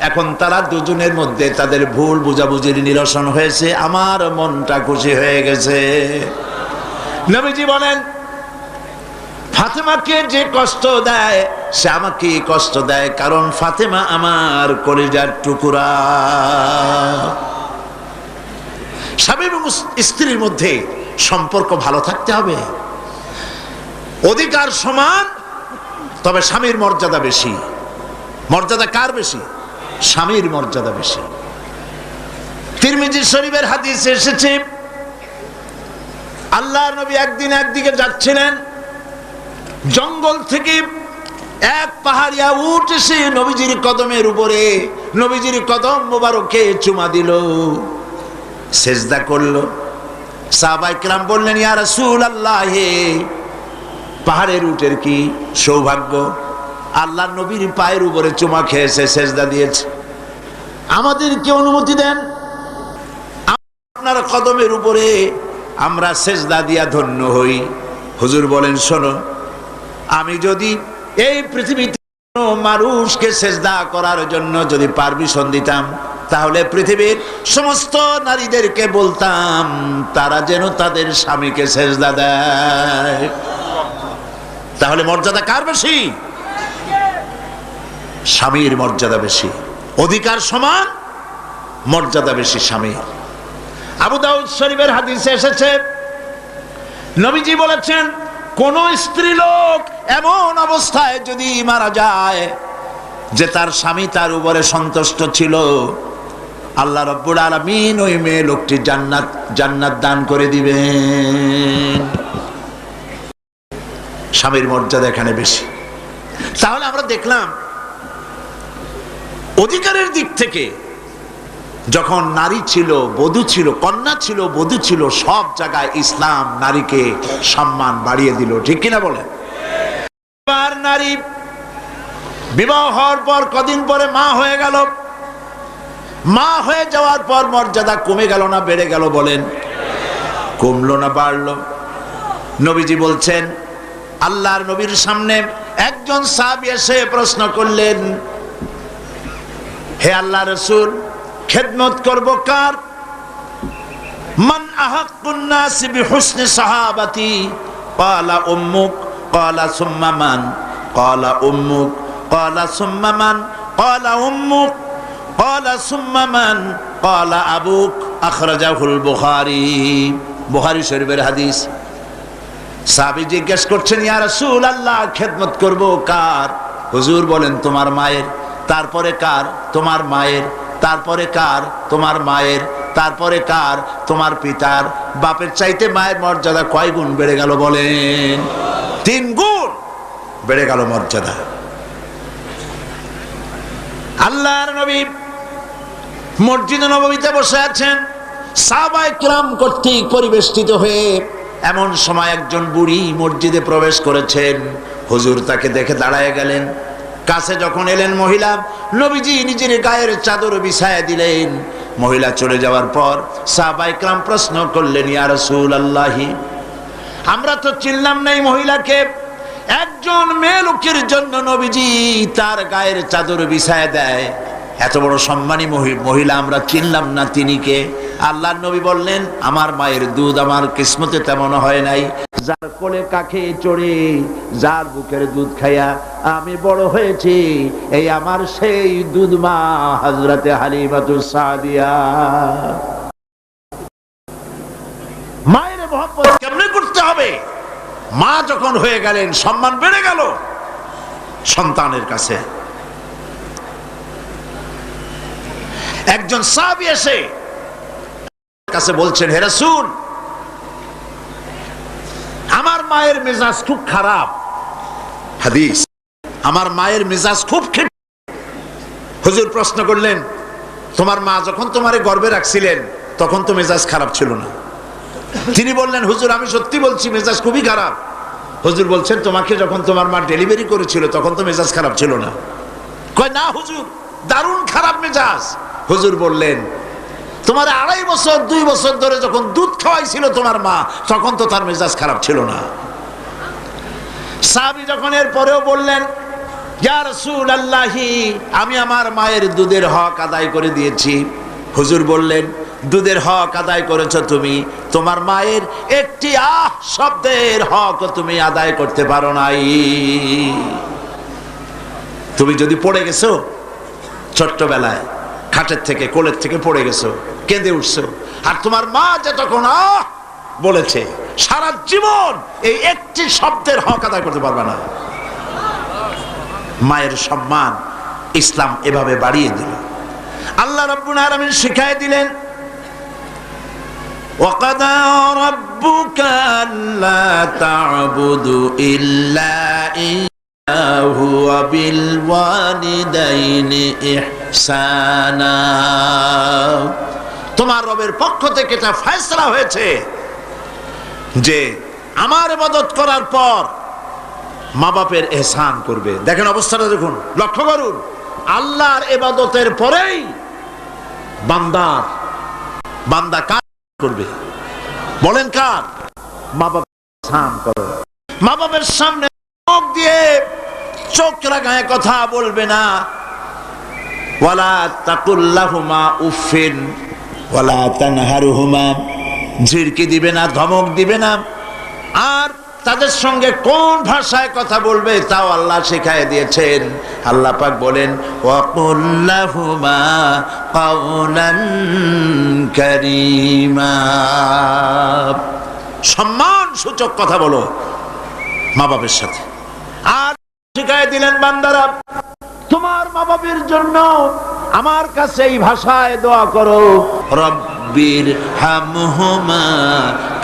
এখন তারা দুজনের মধ্যে তাদের ভুল বুঝাবুঝির নিরসন হয়েছে, আমার মনটা খুশি হয়ে গেছে। নবীজি বলেন, ফাতেমাকে যে কষ্ট দেয় সে আমাকে কষ্ট দেয়, কারণ ফাতেমা আমার কলিজার টুকরা। স্বামী এবং স্ত্রীর মধ্যে সম্পর্ক ভালো থাকতে হবে, অধিকার সমান, তবে স্বামীর মর্যাদা বেশি। মর্যাদা কার বেশি? স্বামীর মর্যাদা বেশি। তিরমিজি শরীফের হাদিসে এসেছে, আল্লাহর নবী একদিন একদিকে যাচ্ছিলেন, জঙ্গল থেকে এক পাহাড়িয়া উট এসে নবীজির কদমের উপরে, নবীজির কদম মোবারকে চুমা দিল, সেজদা করলো। সাহাবায়ে কেরাম বললেন, ইয়া রাসূলুল্লাহ, পাহাড়ের উটের কি সৌভাগ্য, আল্লাহর নবীর পায়ের উপরে চুমা খেয়েছে, সেজদা দিয়েছে, আমাদেরকে অনুমতি দেন, আপনার কদমের উপরে আমরা সেজদা দিয়া ধন্য হই। হুজুর বলেন, শোনো, আমি যদি এই পৃথিবীতে মানুষকে সেজদা করার জন্য যদি পারমিশন দিতাম, তাহলে পৃথিবীর সমস্ত নারীদেরকে বলতাম তারা যেন তাদের স্বামীকে সেজদা দেয়। তাহলে মর্যাদা কার বেশি? স্বামীর মর্যাদা বেশি, অধিকার সমান, মর্যাদা বেশি স্বামীর। আবু দাউদ শরীফের হাদিসে এসেছে, নবীজি বলেছেন, কোন স্ত্রী লোক এমন অবস্থায় যদি মারা যায় যে তার স্বামী তার উপরে সন্তুষ্ট ছিল, আল্লাহ রাব্বুল আলামিন ওই মেয়ে লোকটি জান্নাত দান করে দিবেন। স্বামীর মর্যাদা এখানে বেশি। তাহলে আমরা দেখলাম অধিকারের দিক থেকে যখন নারী ছিল, বধূ ছিল, কন্যা ছিল, বধূ ছিল, সব জায়গায় ইসলাম নারীকে সম্মান বাড়িয়ে দিল, ঠিক কিনা বলেন? এবার নারী বিবাহ হওয়ার পর কদিন পরে মা হয়ে গেল, মা হয়ে যাওয়ার পর মর্যাদা কমে গেল না বেড়ে গেল? বলেন, কমলো না বাড়লো? নবীজি বলছেন, আল্লাহর নবীর সামনে একজন সাহাবী এসে প্রশ্ন করলেন, হে আল্লাহর রাসূল, খেদমত করব কার? মান আহাক্কুন নাস বিহুসনি সাহাবাতি? ক্বালা উম্মুক। ক্বালা সুম্মা মান? ক্বালা উম্মুক। ক্বালা সুম্মা মান? ক্বালা উম্মুক। ক্বালা সুম্মা মান? ক্বালা আবুক। আখরাজাহুল বুখারী। বুখারী শরীফের হাদিস। সাহাবী জিজ্ঞেস করছেন, ইয়া রাসূলুল্লাহ, খেদমত করব কার? হুজুর বলেন, তোমার মায়ের। তারপরে কার? তোমার মায়ের। তারপরে কার? তোমার মায়ের। তারপরে কার? তোমার পিতার। বাপের চাইতে মায়ের মর্যাদা কয় গুণ বেড়ে গেল? বলেন, 3 গুণ বেড়ে গেল মর্যাদা। আল্লাহর নবী মসজিদে নববীতে বসে আছেন, সাহাবায়ে কিরাম কর্তৃক পরিবেষ্টিত হয়ে। এমন সময় একজন বুড়ি মসজিদে প্রবেশ করেছেন। হুজুর তাকে দেখে দাঁড়ায় গেলেন। কাছে যখন এলেন মহিলা, নবীজি নিজের গায়ের চাদর বিছায়া দিলেন। মহিলা চলে যাওয়ার পর সাহাবায়ে কেরাম প্রশ্ন করলেন, ইয়া রাসূলুল্লাহ, আমরা তো চিনলাম না এই মহিলাকে। একজন মেয়ে লোকের জন্য নবীজি তার গায়ের চাদর বিছায়া দেয়, এত বড় সম্মানী মহিলা আমরা চিনলাম না, তিনি কে? আল্লাহর নবী বললেন, আমার মায়ের দুধ আমার কিসমতে তেমন হয় নাই, যার কোলে কাকে চড়ে, যার বুকের দুধ খাইয়া আমি বড় হয়েছি, এই আমার সেই দুধ মা হযরতে হালিমাতুস সাদিয়া। মায়ের মহব্বত কেমনে করতে হবে? মা যখন হয়ে গেলেন, সম্মান বেড়ে গেল সন্তানের কাছে। একজন সাহাবী এসে কাছে বলছেন, হে রাসূল, আমার মায়ের মেজাজ খুব খারাপ। হাদিস, আমার মায়ের মেজাজ খুব খারাপ। হুজুর প্রশ্ন করলেন, তোমার মা যখন তোমারে গর্ভে রাখছিলেন তখন তো মেজাজ খারাপ ছিল না? তিনি বললেন, হুজুর আমি সত্যি বলছি, মেজাজ খুবই খারাপ। হুজুর বলছেন, তোমাকে যখন তোমার মা ডেলিভারি করেছিল তখন তো মেজাজ খারাপ ছিল না? কয় না হুজুর, দারুণ খারাপ মেজাজ। হুজুর বললেন, তোমার 2.5 বছর 2 বছর ধরে যখন দুধ খাওয়াইছিল তোমার মা তখন তো তার মেজাজ খারাপ ছিল না। সাহাবী যখন এর পরেও বললেন, ইয়া রাসূলুল্লাহ, আমি আমার মায়ের দুধের হক আদায় করে দিয়েছি। হুজুর বললেন, দুধের হক আদায় করেছো তুমি, তোমার মায়ের একটি শব্দের হক তুমি আদায় করতে পারো নাই। তুমি যদি পড়ে গেছো ছোট্টবেলায়, খাটের থেকে কোলের থেকে পড়ে গেছো, কেঁদে উঠছো, আর তোমার মা যে তখন বলেছে, সারা জীবন এই একটি শব্দের হক আদায় করতে পারবে না। মায়ের সম্মান ইসলাম এভাবে বাড়িয়ে দিল। আল্লাহ রাব্বুল আলামিন শিখায় দিলেন, وَقَضَى رَبُّكَ أَلَّا تَعْبُدُوا إِلَّا إِيَّاهُ وَبِالْوَالِدَيْنِ إِحْسَانًا। তোমার রবের পক্ষ থেকে এটা ফয়সালা হয়েছে যে আমার ইবাদত করার পর মা বাপের ইহসান করবে। দেখেন অবস্থাটা, দেখুন, লক্ষ্য করুন, আল্লাহর ইবাদতের পরেই বান্দা কাজ করবে। বলেন কার? মা বাপ ইহসান করো। মা বাপের সামনে চোখ দিয়ে চোখ রাগায় কথা বলবে না। ওয়ালা তাকুল্লাহুমা উফিন ওয়ালা তানহারুহুমা, ঝিড়কি দিবে না, ধমক দিবে না। আর তাদের সঙ্গে কোন ভাষায় কথা বলবে তাও আল্লাহ শিখায় দিয়েছেন। আল্লাহ পাক বলেন, ওয়াকুল্লাহুমা কাওলান কারীমা, সম্মান সূচক কথা বলো মা বাবার সাথে। আর শিখায় দিলেন, বান্দারা তোমার মা বাবার জন্য আমার কাছে এই ভাষায় দোয়া করো, রব্বির হামহুমা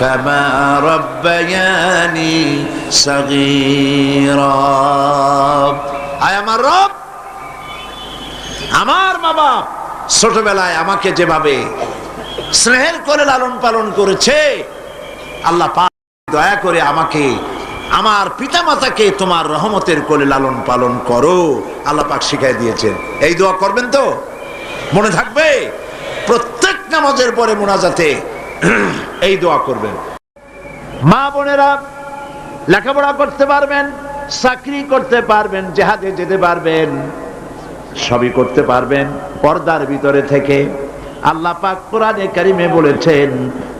কামা রব্বায়ানি সগীরা। আয় আমার রব, আমার মা বাপ ছোটবেলায় আমাকে যেভাবে স্নেহের করে লালন পালন করেছে, আল্লাহ পাক দয়া করে আমাকে, আমার পিতামাতাকে তোমার রহমতের কোলে লালন পালন করো। আল্লাহ পাক শিখাই দিয়েছেন। এই দোয়া করবেন তো? মনে থাকবে? প্রত্যেক নামাজের পরে মুনাজাতে এই দোয়া করবেন। মা বোনেরা লেখাপড়া করতে পারবেন, চাকরি করতে পারবেন, জিহাদে যেতে পারবেন, সবই করতে পারবেন পর্দার ভিতরে থেকে। আল্লাহ পাক কোরআনে কারিমে বলেছেন,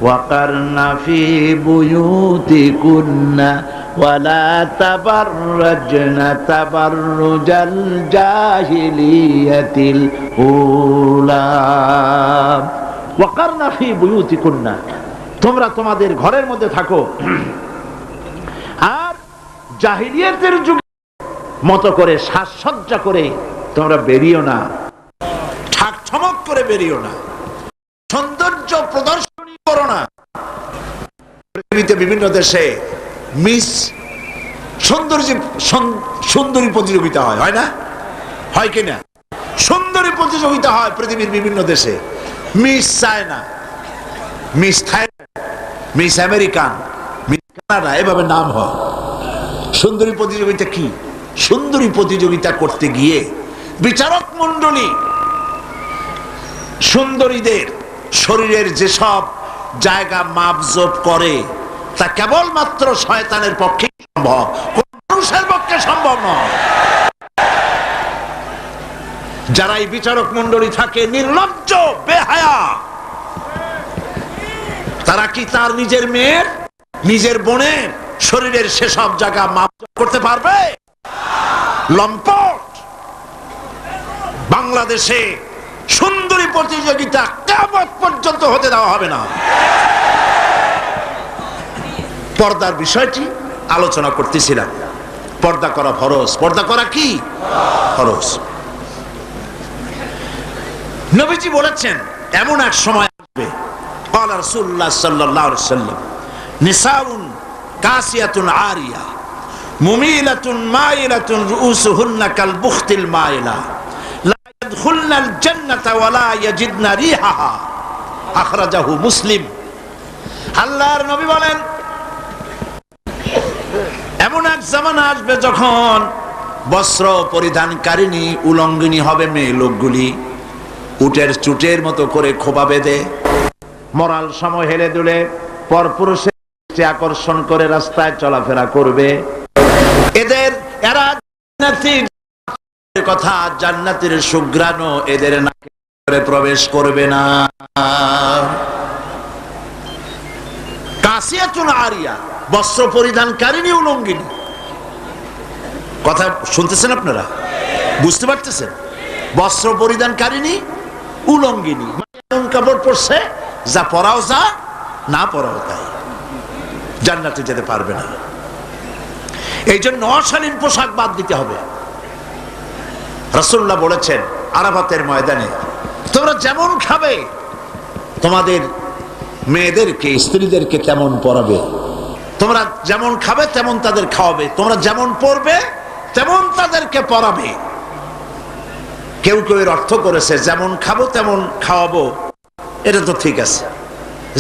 ওয়াকারনা ফি বুয়ুতিকুন্না ওয়ালা তাবাররাজনা তাবাররুজাল জাহিলিয়াতিল উলা। ওয়াকারনা ফি বুয়ুতিকুন্না, তোমরা তোমাদের ঘরের মধ্যে থাকো, আর জাহিলিয়াতের যুগে মতো করে সাজসজ্জা করে তোমরা বেরিও না, ঠাক ঠমক করে বেরিও না, সৌন্দর্য প্রদর্শনী করো না। পৃথিবীতে বিভিন্ন দেশে মিস সুন্দরী প্রতিযোগিতা হয় না? হয় কিনা? সুন্দরী প্রতিযোগিতা হয় পৃথিবীর বিভিন্ন দেশে। Miss China, miss Thailand, miss American, miss Canada, এভাবে নাম হয়। সুন্দরী প্রতিযোগিতা কি? সুন্দরী প্রতিযোগিতা করতে গিয়ে বিচারক মণ্ডলী সুন্দরীদের শরীরের যেসব জায়গা মাপজোপ করে তা কেবলমাত্র শয়তানের পক্ষে সম্ভব, কোন মানুষের পক্ষে সম্ভব নয়। যারা এই বিচারক মণ্ডলী থাকে নির্লজ্জ, বেহায়া, তারা কি তার নিজের মেয়ের, নিজের বোনের শরীরের সেসব জায়গা মাপ করতে পারবে? লম্পট। বাংলাদেশে সুন্দরী প্রতিযোগিতা কিয়ামত পর্যন্ত হতে দেওয়া হবে না। পর্দার বিষয়টি আলোচনা করতেছিলাম। পর্দা করা ফরজ। পর্দা করা কি ফরজ? নবীজি বলেছেন এমন এক সময় আসবে, ক্বালা রাসূলুল্লাহ সাল্লাল্লাহু আলাইহি ওয়াসাল্লাম, নিসাউন কাসিয়াতুন আরিয়া মুমিলাতুন মাইলাতুন রুউসুহুন্না কাল বুখতিল মাইলা লা ইয়াদখুলনাল জান্নাতা ওয়া লা ইয়াজিদনা রিহাহা, আখরাজাহু মুসলিম। আল্লাহর নবী বলেন এমন এক জামানা আসবে যখন বস্ত্র পরিধানকারিণী উলঙ্গিনী হবে মেয়ে লোকগুলি, উটের চুটের মতো করে খোপা বেঁধে মরাল সময় হেলে দুলে পরপুরুষের দৃষ্টি আকর্ষণ করে রাস্তায় চলাফেরা করবে। এরা জান্নাতীর কথা, জান্নাতের সুঘ্রাণ এদের নাকে করে প্রবেশ করবে না। কাসিয়াতুন আরিয়া, বস্ত্র পরিধানকারিণী উলঙ্গিনী। কথা শুনতেছেন আপনারা? বুঝতে পারতেছেন? বস্ত্র পরিধানকারিণী উলঙ্গিনী, এমন কাপড় পরছে যা পরাও যা, না পরাও তাই, জান্নাতে যেতে পারবে না। এই জন্য অশালীন পোশাক বাদ দিতে হবে। রাসূলুল্লাহ বলেছেন আরাফাতের ময়দানে, তোমরা যেমন খাবে তোমাদের মেয়েদেরকে, স্ত্রীদেরকে তেমন পরাবে। তোমরা যেমন খাবে তেমন তাদের খাওয়াবে। তোমরা যেমন পরবে তেমন তাদেরকে পরাবে। কেউ কেউ এর অর্থ করেছে যেমন খাবো তেমন খাওয়াবো, এটা তো ঠিক আছে।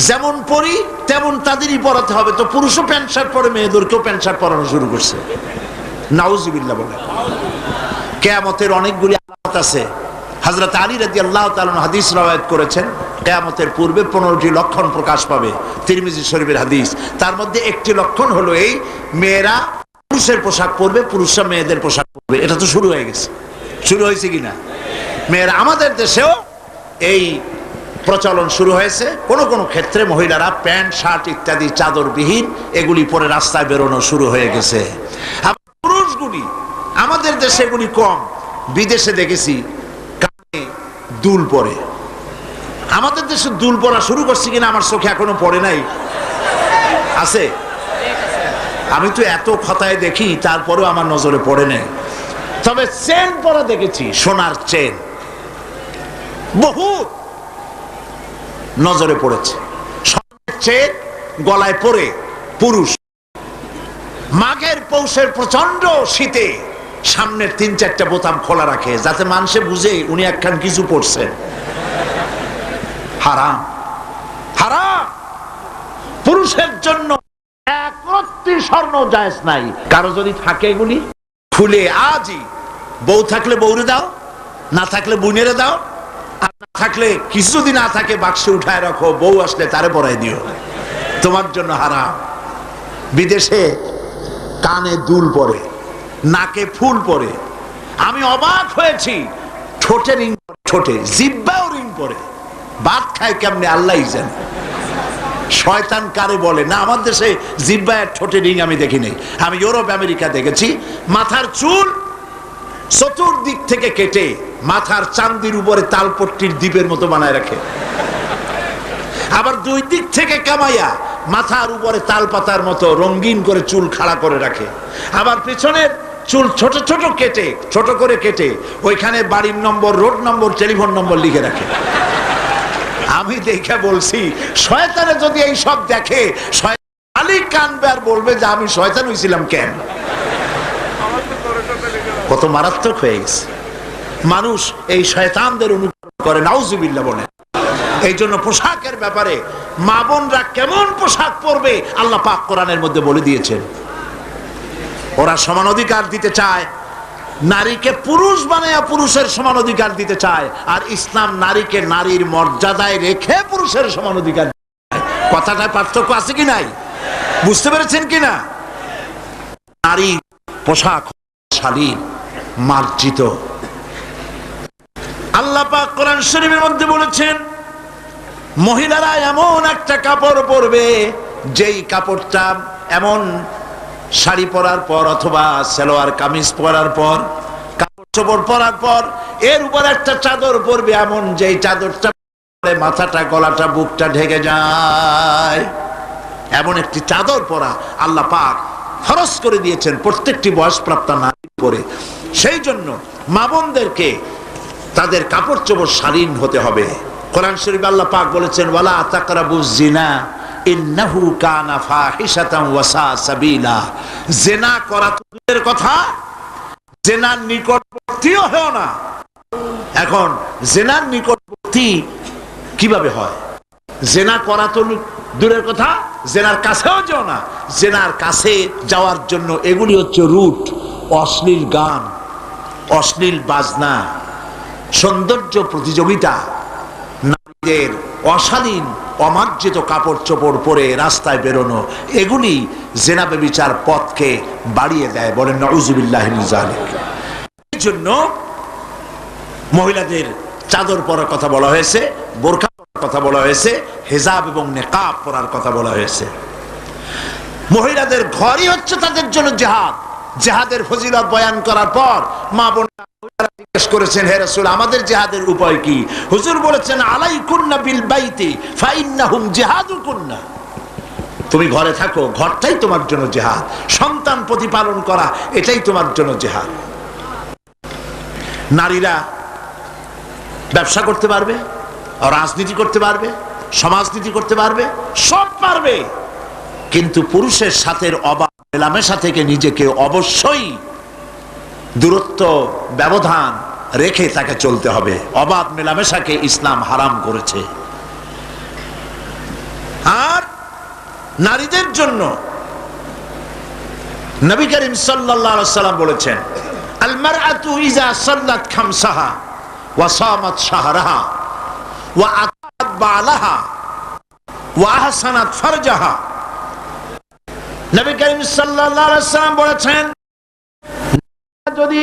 যেমন পরি তেমন তাদেরই পরাতে হবে। তো পুরুষও প্যান্ট শার্ট পরে, মেয়েদেরকেও প্যান্ট শার্ট পরানো শুরু করছে। নাউজুবিল্লাহ বলে। কিয়ামতের অনেকগুলি আলামত আছে। হযরত আলী রাদিয়াল্লাহু তাআলা হাদিস রওয়ায়াত করেছেন, কিয়ামতের পূর্বে 15টি লক্ষণ প্রকাশ পাবে। তিরমিজি শরীফের হাদিস। তার মধ্যে একটি লক্ষণ হলো এই, মেয়েরা পুরুষের পোশাক পরবে, পুরুষরা মেয়েদের পোশাক পরবে। এটা তো শুরু হয়ে গেছে। শুরু হয়েছে কিনা? মেয়েরা, আমাদের দেশেও এই প্রচলন শুরু হয়েছে। কোন কোন ক্ষেত্রে মহিলারা প্যান্ট শার্ট ইত্যাদি চাদরবিহীন এগুলি পরে রাস্তায় বেরোনো শুরু হয়ে গেছে। পুরুষগুলি, আমাদের দেশে এগুলি কম, বিদেশে দেখেছি কানে দুল পরে। আমাদের দেশে দুল পরা শুরু করছে কিনা আমার চোখে এখনো পড়ে নাই। আছে? আমি তো এত খাতায় দেখি, তারপরেও আমার নজরে পড়ে নাই। তবে চেন পরা দেখেছি, সোনার চেন বহুত নজরে পড়েছে। সোনার চেন গলায় পরে পুরুষ মাঘের পৌষের প্রচন্ড শীতে সামনের 3-4টা বোতাম খোলা রাখে, যাতে মানুষে বুঝে উনি একখান কিছু পড়ছেন। হারাম, হারাম। পুরুষের জন্য এক রত্তি স্বর্ণ জায়েজ নাই। কারো যদি থাকে এগুলি খুলে আজই, বউ থাকলে বউরে দাও, না থাকলে বুনেরে দাও, আর না থাকলে কিছু যদি না থাকে বাক্সে উঠায় রাখো, বউ আসলে তারে পরাই দিও, তোমার জন্য হারাম। বিদেশে কানে দুল পরে, নাকে ফুল পরে। আমি অবাক হয়েছি, ঠোঁটে রিং, ঠোঁটে জিহ্বাও রিং পরে। ভাত খায় কেমনে আল্লাহই জানে। শয়তান কারে বলে না, আমার দেশে জিহ্বায় ঠোঁটে রিং আমি দেখি নাই। আমি ইউরোপ আমেরিকা দেখেছি, মাথার চুল চতুর্দিক থেকে কেটে মাথার চান্দির উপরে তালপট্টির দ্বীপের মতো বানায় রাখে। আবার দুই দিক থেকে কামাইয়া মাথার উপরে তাল পাতার মতো রঙিন করে চুল খাড়া করে রাখে। আবার পেছনের চুল ছোট ছোট কেটে, ছোট করে কেটে ওইখানে বাড়ির নম্বর, রোড নম্বর, টেলিফোন নম্বর লিখে রাখে। আমি দেখে বলছি, শয়তানে যদি এই সব দেখে, শয়তানি কানবে আর বলবে যে আমি শয়তান হইছিলাম কেন। কত মারাত্মক হয়ে গেছে। মানুষ এই শয়তানদের অনুকরণ করে, নাউজুবিল্লাহ বলে। এই জন্য পোশাকের ব্যাপারে মা বোনরা কেমন পোশাক পরবে আল্লাহ পাক কোরআনের মধ্যে বলে দিয়েছেন। ওরা সমান অধিকার দিতে চায়, নারীকে পুরুষ বানায়া পুরুষের সমান অধিকার দিতে চায়, আর ইসলাম নারীকে নারীর মর্যাদায় রেখে পুরুষের সমান অধিকার দিতে চায়। কথাটায় পার্থক্য আছে কি নাই? বুঝতে পেরেছেন কিনা? নারী পোশাক শালীন, মার্জিত। আল্লাহ পাক কোরআন শরীফের মধ্যে বলেছেন, মহিলারা এমন একটা কাপড় পরবে যেই কাপড়টা এমন শাড়ি পরার পর অথবা সালোয়ার কামিজ পরার পর, কাপড় চোপড় পরার পর এর উপর একটা চাদর পরবে, এমন যে চাদরটা মাথাটা, গলাটা, বুকটা ঢেকে যায়, এমন একটি চাদর পরা আল্লাহ পাক ফরজ করে দিয়েছেন প্রত্যেকটি বয়সপ্রাপ্তা নারীর উপরে। সেই জন্য মা বোনদেরকে তাদের কাপড় চোপড় শালীন হতে হবে। কোরআন শরীফে আল্লাহ পাক বলেছেন, ওয়ালা তাকরাবুজ জিনা ইন্নাহু কানা ফাহিশাতান ওয়া সা সাবিলা। জিনা করা তো দূরের কথা, জিনার নিকটবর্তীও হয় না। এখন জিনার নিকটবর্তী কিভাবে হয়? জিনা করা তো দূরের কথা, জেনার কাছেও যাও না। জেনার কাছে যাওয়ার জন্য এগুলি হচ্ছে রুট: অশ্লীল গান, অশ্লীল বাজনা, সৌন্দর্য প্রতিযোগিতা, নারীদের অশালীন অমার্জিত কাপড় চোপড় পরে রাস্তায় বেরোনো, এগুলি জেনা ব্যভিচার পথকে বাড়িয়ে দেয়। বলেন নাউযুবিল্লাহি মিন যালিক। এই জন্য মহিলাদের চাদর পরার কথা বলা হয়েছে, বোরকা পরার কথা বলা হয়েছে, হিজাব এবং নিকাব পরার কথা বলা হয়েছে। মহিলাদের ঘরই হচ্ছে তাদের জন্য জিহাদ। জিহাদের ফজিলত বয়ান করার পর মা বোনেরা জিজ্ঞেস করেছেন, হে রাসূল, আমাদের জিহাদের উপায় কি? হুজুর বলেছেন, আলাইকুন্না বিল বাইতি ফাইন্নাহুম জিহাদুকুন্না। তুমি ঘরে থাকো, ঘরটাই তোমার জন্য জিহাদ। সন্তান প্রতিপালন করা, এটাই তোমার জন্য জিহাদ। নারীরা ব্যবসা করতে পারবে, রাজনীতি করতে পারবে, সমাজনীতি করতে পারবে, সব পারবে, কিন্তু পুরুষের সাথে অবাধ মেলামেশা থেকে নিজেকে অবশ্যই দূরত্ব ব্যবধান রেখে তাকে চলতে হবে। অবাধ মেলামেশাকে ইসলাম হারাম করেছে। আর নারীদের জন্য নবী করিম সাল্লাল্লাহু আলাইহি ওয়াসাল্লাম বলেছেন, আল মারআতু ইযা সাল্লাত খামসাহা ওয়া সামাত শাহরাহা ওয়া আতাত বালাহা ওয়া আহসানাত ফারজাহা। নবী করিম সাল্লাল্লাহু আলাইহি ওয়াসাল্লাম বলেছেন, যদি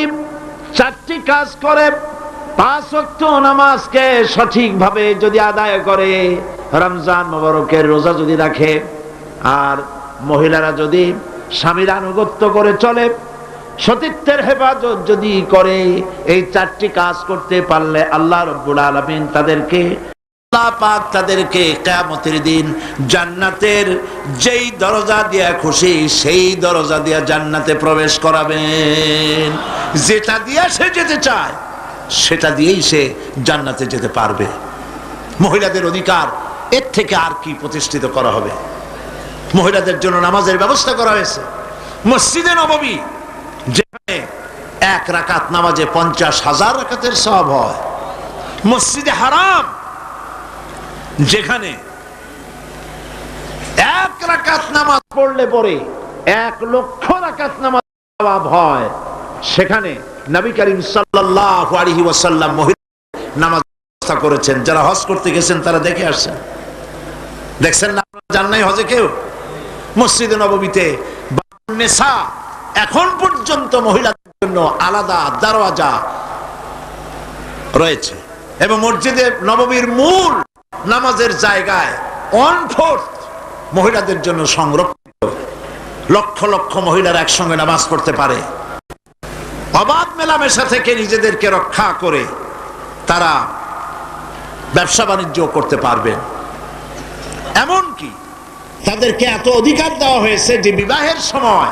চারটি কাজ করে, 5 ওয়াক্ত নামাজকে সঠিকভাবে যদি আদায় করে, রমজান মুবারকের রোজা যদি রাখে, আর মহিলারা যদি স্বামীর আনুগত্য করে চলে, সতীত্বের হেফাজত যদি করে, এই 4টি কাজ করতে পারলে আল্লাহ রাব্বুল আলামিন তাদেরকে, আল্লাহ পাক তাদেরকে কিয়ামতের দিন জান্নাতের যেই দরজা দিয়ে খুশি সেই দরজা দিয়ে জান্নাতে প্রবেশ করাবেন। যেটা দিয়ে সে যেতে চায় সেটা দিয়েই সে জান্নাতে যেতে পারবে। মহিলাদের অধিকার এর থেকে আর কি প্রতিষ্ঠিত করা হবে? মহিলাদের জন্য নামাজের ব্যবস্থা করা হয়েছে। মসজিদে নববী, যেখানে 1 রাকাত নামাজে 50,000 রাকাতের সওয়াব হয়। মসজিদে হারাম, যেখানে 1 রাকাত নামাজ পড়লে পরে 1 লক্ষ রাকাত নামাজ সওয়াব হয়। সেখানে নবী করিম সাল্লাল্লাহু আলাইহি ওয়াসাল্লাম মহিলা নামাজ ব্যবস্থা করেছেন। যারা হজ করতে গেছেন তারা দেখে আসছেন, দেখছেন না? আপনারা জান নাই হজে কেউ? মসজিদে নববীতে নেশা এখন পর্যন্ত মহিলাদের জন্য আলাদা দরওয়াজা রয়েছে, এবং মসজিদে নববীর মূল নামাজের জায়গায় 1/4 মহিলাদের জন্য সংরক্ষিত। লক্ষ লক্ষ মহিলারা একসঙ্গে নামাজ পড়তে পারে। অবাধ মেলামেশা থেকে নিজেদেরকে রক্ষা করে তারা ব্যবসা বাণিজ্য করতে পারবেন। এমনকি তাদেরকে এত অধিকার দেওয়া হয়েছে যে বিবাহের সময়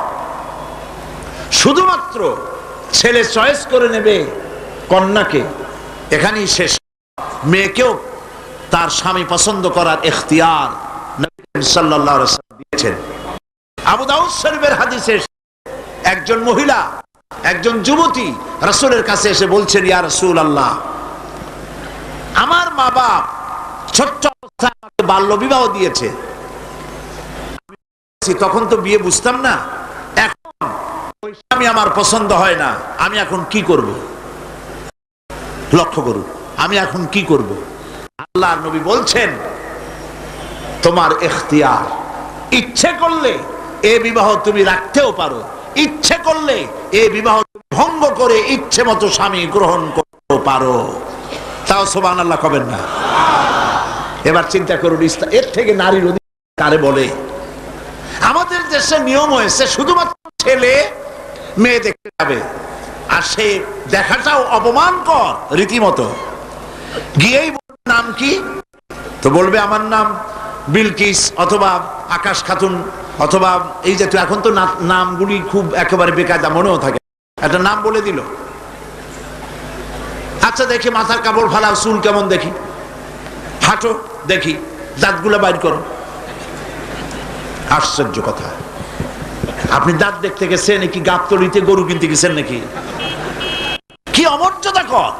শুধুমাত্র ছেলে চয়েস করে নেবে কন্যাকে, এখানেই শেষ। মেয়েকেও তার স্বামী পছন্দ করার ইখতিয়ার নবী সাল্লাল্লাহু আলাইহি ওয়াসাল্লাম দিয়েছেন। আবু দাউদ শরীফের হাদিসে একজন মহিলা, একজন যুবতী রাসূলের কাছে এসে বলছেন, ইয়া রাসূলুল্লাহ, আমার মা বাপ ছোট্ট অবস্থায় আমাকে বাল্য বিবাহ দিয়েছে। তখন তো বিয়ে বুঝতাম না, এখন ওই স্বামী আমার পছন্দ হয় না, আমি এখন কি করব? লক্ষ্য করুন, আমি এখন কি করব? আল্লাহর নবী বলছেন, তোমার ইখতিয়ার। ইচ্ছে করলে এই বিবাহ তুমি রাখতেও পারো, ইচ্ছে করলে এই বিবাহ ভঙ্গ করে ইচ্ছে মতো স্বামী গ্রহণ করতে পারো। তাও সুবহানাল্লাহ কবেন না? এবার চিন্তা করুন, এর থেকে নারীর অধিকার কারে বলে? আমাদের দেশে নিয়ম হয়েছে শুধুমাত্র ছেলে মেয়ে দেখতে যাবে, আর সে দেখাটাও অপমানকর রীতিমতো। গিয়েই বলবে নাম কি? তো বলবে আমার নাম বিলকিস অথবা আকাশ খাতুন অথবা এই জাতীয়। এখন তো নামগুলি খুব একেবারে বেকায়দা মনেও থাকে, একটা নাম বলে দিল। আচ্ছা দেখি মাথার কাপড় ফালাও, চুল কেমন দেখি, হাঁটো দেখি, দাঁতগুলো বাইর করো। আশ্চর্য কথা, আপনি দাঁত দেখতে গেছেন নাকি গাবতলিতে গরু কিনতে গেছেন নাকি? কি অমর্যাদা কর!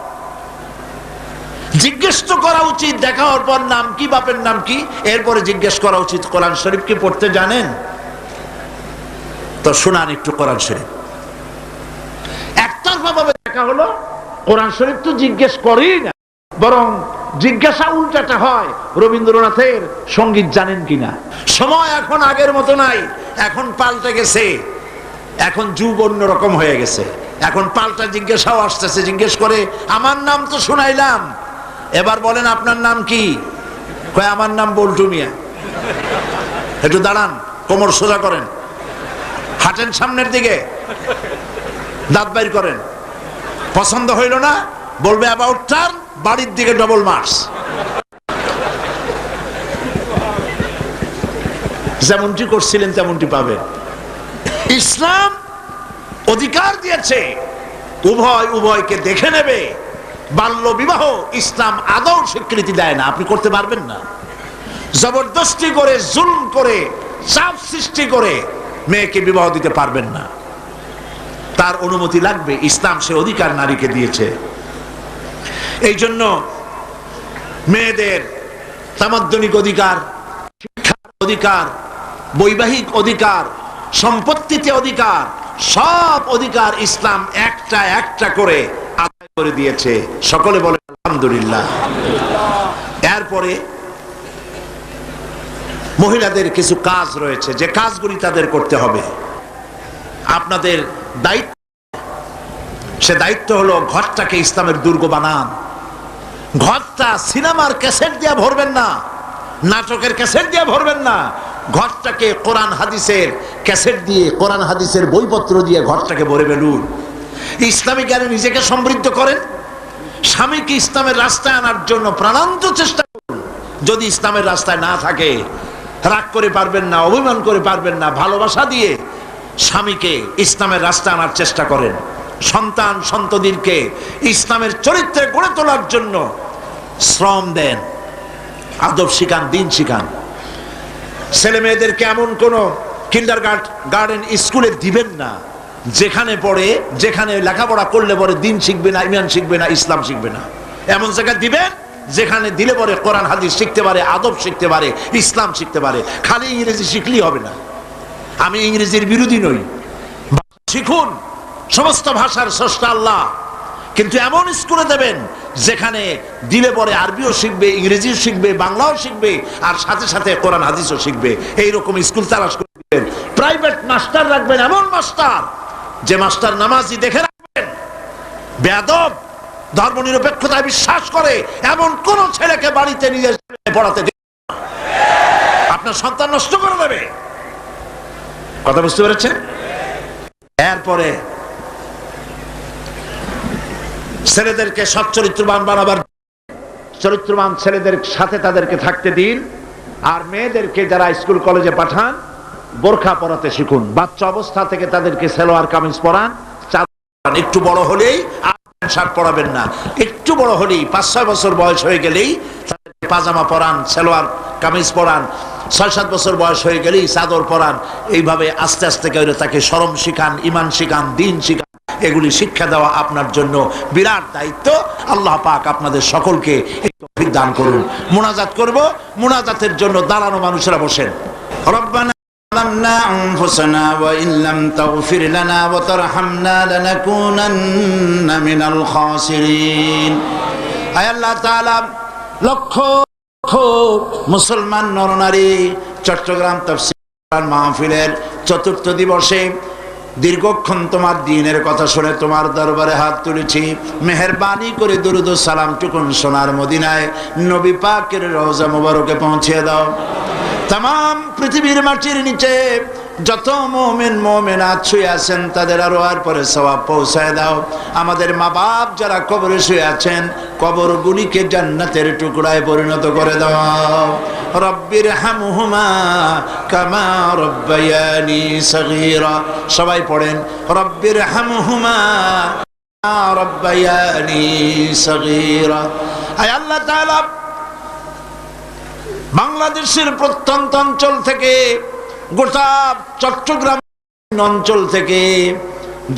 জিজ্ঞেস তো করা উচিত দেখা হওয়ার পর নাম কি, বাপের নাম কি, এরপরে জিজ্ঞেস করা উচিত কোরআন শরীফ কি পড়তে জানেন? তো শোনান একটু কোরআন শরীফ। একতরফা ভাবে দেখা হলো, কোরআন শরীফ তো জিজ্ঞেস করেই না, বরং জিজ্ঞাসা উল্টাটা হয় রবীন্দ্রনাথের সঙ্গীত জানেন কিনা। সময় এখন আগের মতো নাই, এখন পাল্টে গেছে, এখন যুগ অন্যরকম হয়ে গেছে। এখন পাল্টা জিজ্ঞাসাও আসতেছে, জিজ্ঞেস করে আমার নাম তো শুনাইলাম, এবার বলেন আপনার নাম কি? কয় আমার নাম বল্টু মিয়া। একটু দাঁড়ান, কোমর সোজা করেন, হাঁটেন সামনের দিকে, দাঁত বাইর করেন। পছন্দ হইল না, বলবে অ্যাবাউট টার্ন, বাড়ির দিকে ডবল মার্চ। যেমনটি করছিলেন তেমনটি পাবেন। ইসলাম অধিকার দিয়েছে উভয়কে দেখে নেবে। বাল্য বিবাহ ইসলাম আদৌ স্বীকৃতি দেয় না, আপনি করতে পারবেন না। জবরদস্তি করে, জুলম করে, চাপ সৃষ্টি করে মেয়েকে বিবাহ দিতে পারবেন না, তার অনুমতি লাগবে। ইসলাম সে অধিকার নারীকে দিয়েছে। এই জন্য মেয়েদের তামাদ্দনিক অধিকার, শিক্ষার অধিকার, বৈবাহিক অধিকার, সম্পত্তিতে অধিকার, সব অধিকার ইসলাম একটা একটা করে আদায় করে দিয়েছে। সকলে বলে আলহামদুলিল্লাহ। এরপরে মহিলাদের কিছু কাজ রয়েছে, যে কাজগুলি তাদের করতে হবে। আপনাদের দায়িত্ব, সে দায়িত্ব হলো ঘরটাকে ইসলামের দুর্গ বানান। ঘরটা সিনেমার ক্যাসেট দিয়ে ভরবেন না, নাটকের ক্যাসেট দিয়ে ভরবেন না। ঘরটাকে কোরআন হাদিসের ক্যাসেট দিয়ে, কোরআন হাদিসের বইপত্র দিয়ে ঘরটাকে ভরে ফেলুন। ইসলামিক জ্ঞানে নিজেকে সমৃদ্ধ করেন। স্বামীকে ইসলামের রাস্তায় আনার জন্য প্রাণান্ত চেষ্টা করুন। যদি ইসলামের রাস্তায় না থাকে, রাগ করে পারবেন না, অভিমান করে পারবেন না, ভালোবাসা দিয়ে স্বামীকে ইসলামের রাস্তায় আনার চেষ্টা করেন। সন্তান সন্ততিকে ইসলামের চরিত্রে গড়ে তোলার জন্য শ্রম দেন, আদব শিখান, দিন শিখান। ছেলে মেয়েদেরকে এমন কোন কিন্ডারগার্টেন স্কুলে দিবেন না যেখানে পড়ে, যেখানে লেখাপড়া করলে পরে দিন শিখবে না, ইমান শিখবে না, ইসলাম শিখবে না। এমন জায়গায় দিবেন যেখানে দিলে পরে কোরআন হাদিস শিখতে পারে, আদব শিখতে পারে, ইসলাম শিখতে পারে। খালি ইংরেজি শিখলেই হবে না। আমি ইংরেজির বিরোধী নই, শিখুন, সমস্ত ভাষার স্রষ্টা আল্লাহ, কিন্তু এমন স্কুলে দেবেন যেখানে দিলে পরে আরবিও শিখবে, ইংরেজিও শিখবে, বাংলাও শিখবে, আর সাথে সাথে কোরআন হাদিসও শিখবে। এইরকম স্কুল তালাশ করে দিবেন। প্রাইভেট মাস্টার রাখবেন, এমন মাস্টার যে মাস্টার নামাজি দেখে রাখবেন, বেয়াদব, ধর্মনিরপেক্ষতায় বিশ্বাস করে এমন কোন ছেলেকে বাড়িতে নিয়ে পড়াতে দেবেন না। আপনার সন্তান নষ্ট করে দেবে। কথা বুঝতে পেরেছেন? এরপরে ছেলেদেরকে সচ্চরিত্রবান বানাবার, চরিত্রবান ছেলেদের সাথে তাদেরকে থাকতে দিন। আর মেয়েদেরকে যারা স্কুল কলেজে পাঠান, বোরখা পরাতে শিখুন। বাচ্চা অবস্থা থেকে তাদেরকে সালোয়ার কামিজ পরান। একটু বড় হলেই শার্ট পরাবেন না, একটু বড় হলেই 5-6 বছর বয়স হয়ে গেলেই তাদেরকে পাজামা পরান, সালোয়ার কামিজ পরান। 6-7 বছর বয়স হয়ে গেলেই চাদর পরান। এইভাবে আস্তে আস্তে করে তাকে শরম শিখান, ইমান শিখান, দিন শিখান। এগুলি শিক্ষা দেওয়া আপনার জন্য বিরাট দায়িত্ব। আল্লাহ পাক আপনাদের সকলকে তৌফিক দান করুন। মুনাজাত করব, মুনাজাতের জন্য দাঁড়ানো মানুষরা বসেন। রব্বানা ظلمنا أنفسنا وإن لم تغفر لنا وترحمنا لنكونن من الخاسرين। আয় আল্লাহ তাআলা, লক্ষ লক্ষ মুসলমান নরনারী চট্টগ্রাম তাফসীর মাহফিলের 4র্থ দিবসে দীর্ঘক্ষণ তোমার দ্বীনের কথা শুনে তোমার দরবারে হাত তুলেছি। মেহেরবানি করে দুরূদ ও সালাম টুকুন সোনার মদিনায় নবী পাকের রওজা মুবারকে পৌঁছে দাও। तमाम पृथ्वीर माटिर नीचे যত মুমিন মুমিনাত শুয়ে আছেন তাদের আরোহার পরে সওয়াব পৌঁছায় দাও। আমাদের মা বাপ যারা কবরে শুয়ে আছেন কবরগুলিকে জান্নাতের টুকরায় পরিণত করে দাও। রব্বির হামহুমা কামা রব্বায়ানি সগীরা। সবাই পড়েন রব্বির হামহুমা কামা রব্বায়ানি সগীরা। আয় আল্লাহ তাআলা, বাংলাদেশের প্রত্যন্ত অঞ্চল থেকে, গোটা চট্টগ্রাম অঞ্চল থেকে,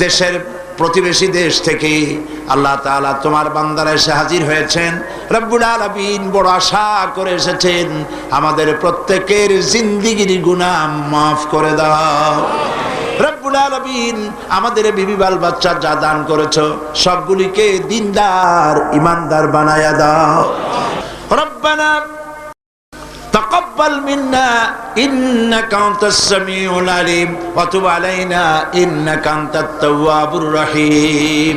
দেশের প্রতিবেশী দেশ থেকে আল্লাহ তাআলা তোমার বান্দারা এসে হাজির হয়েছেন। রব্বুল আলামিন বড় আশা করে এসেছেন, আমাদের প্রত্যেকের জিন্দেগির গুনাহ মাফ করে দাও। রব্বুল আলামিন আমাদের বিবি বাল বাচ্চা যা দান করেছো সবগুলিকে দিনদার ইমানদার বানায়া দাও। রব্বানা تقبل منا إنك أنت السميع العليم وتب علينا إنك أنت التواب الرحيم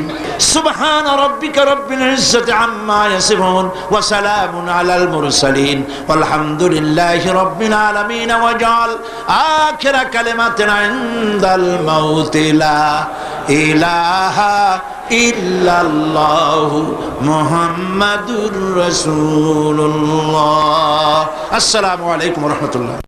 سبحان ربك رب العزة عما يصفون وسلام على المرسلين والحمد لله رب العالمين واجعل آخر كلمة عند الموت لا إله إلا الله محمد رسول الله। السلام عليكم ورحمة الله।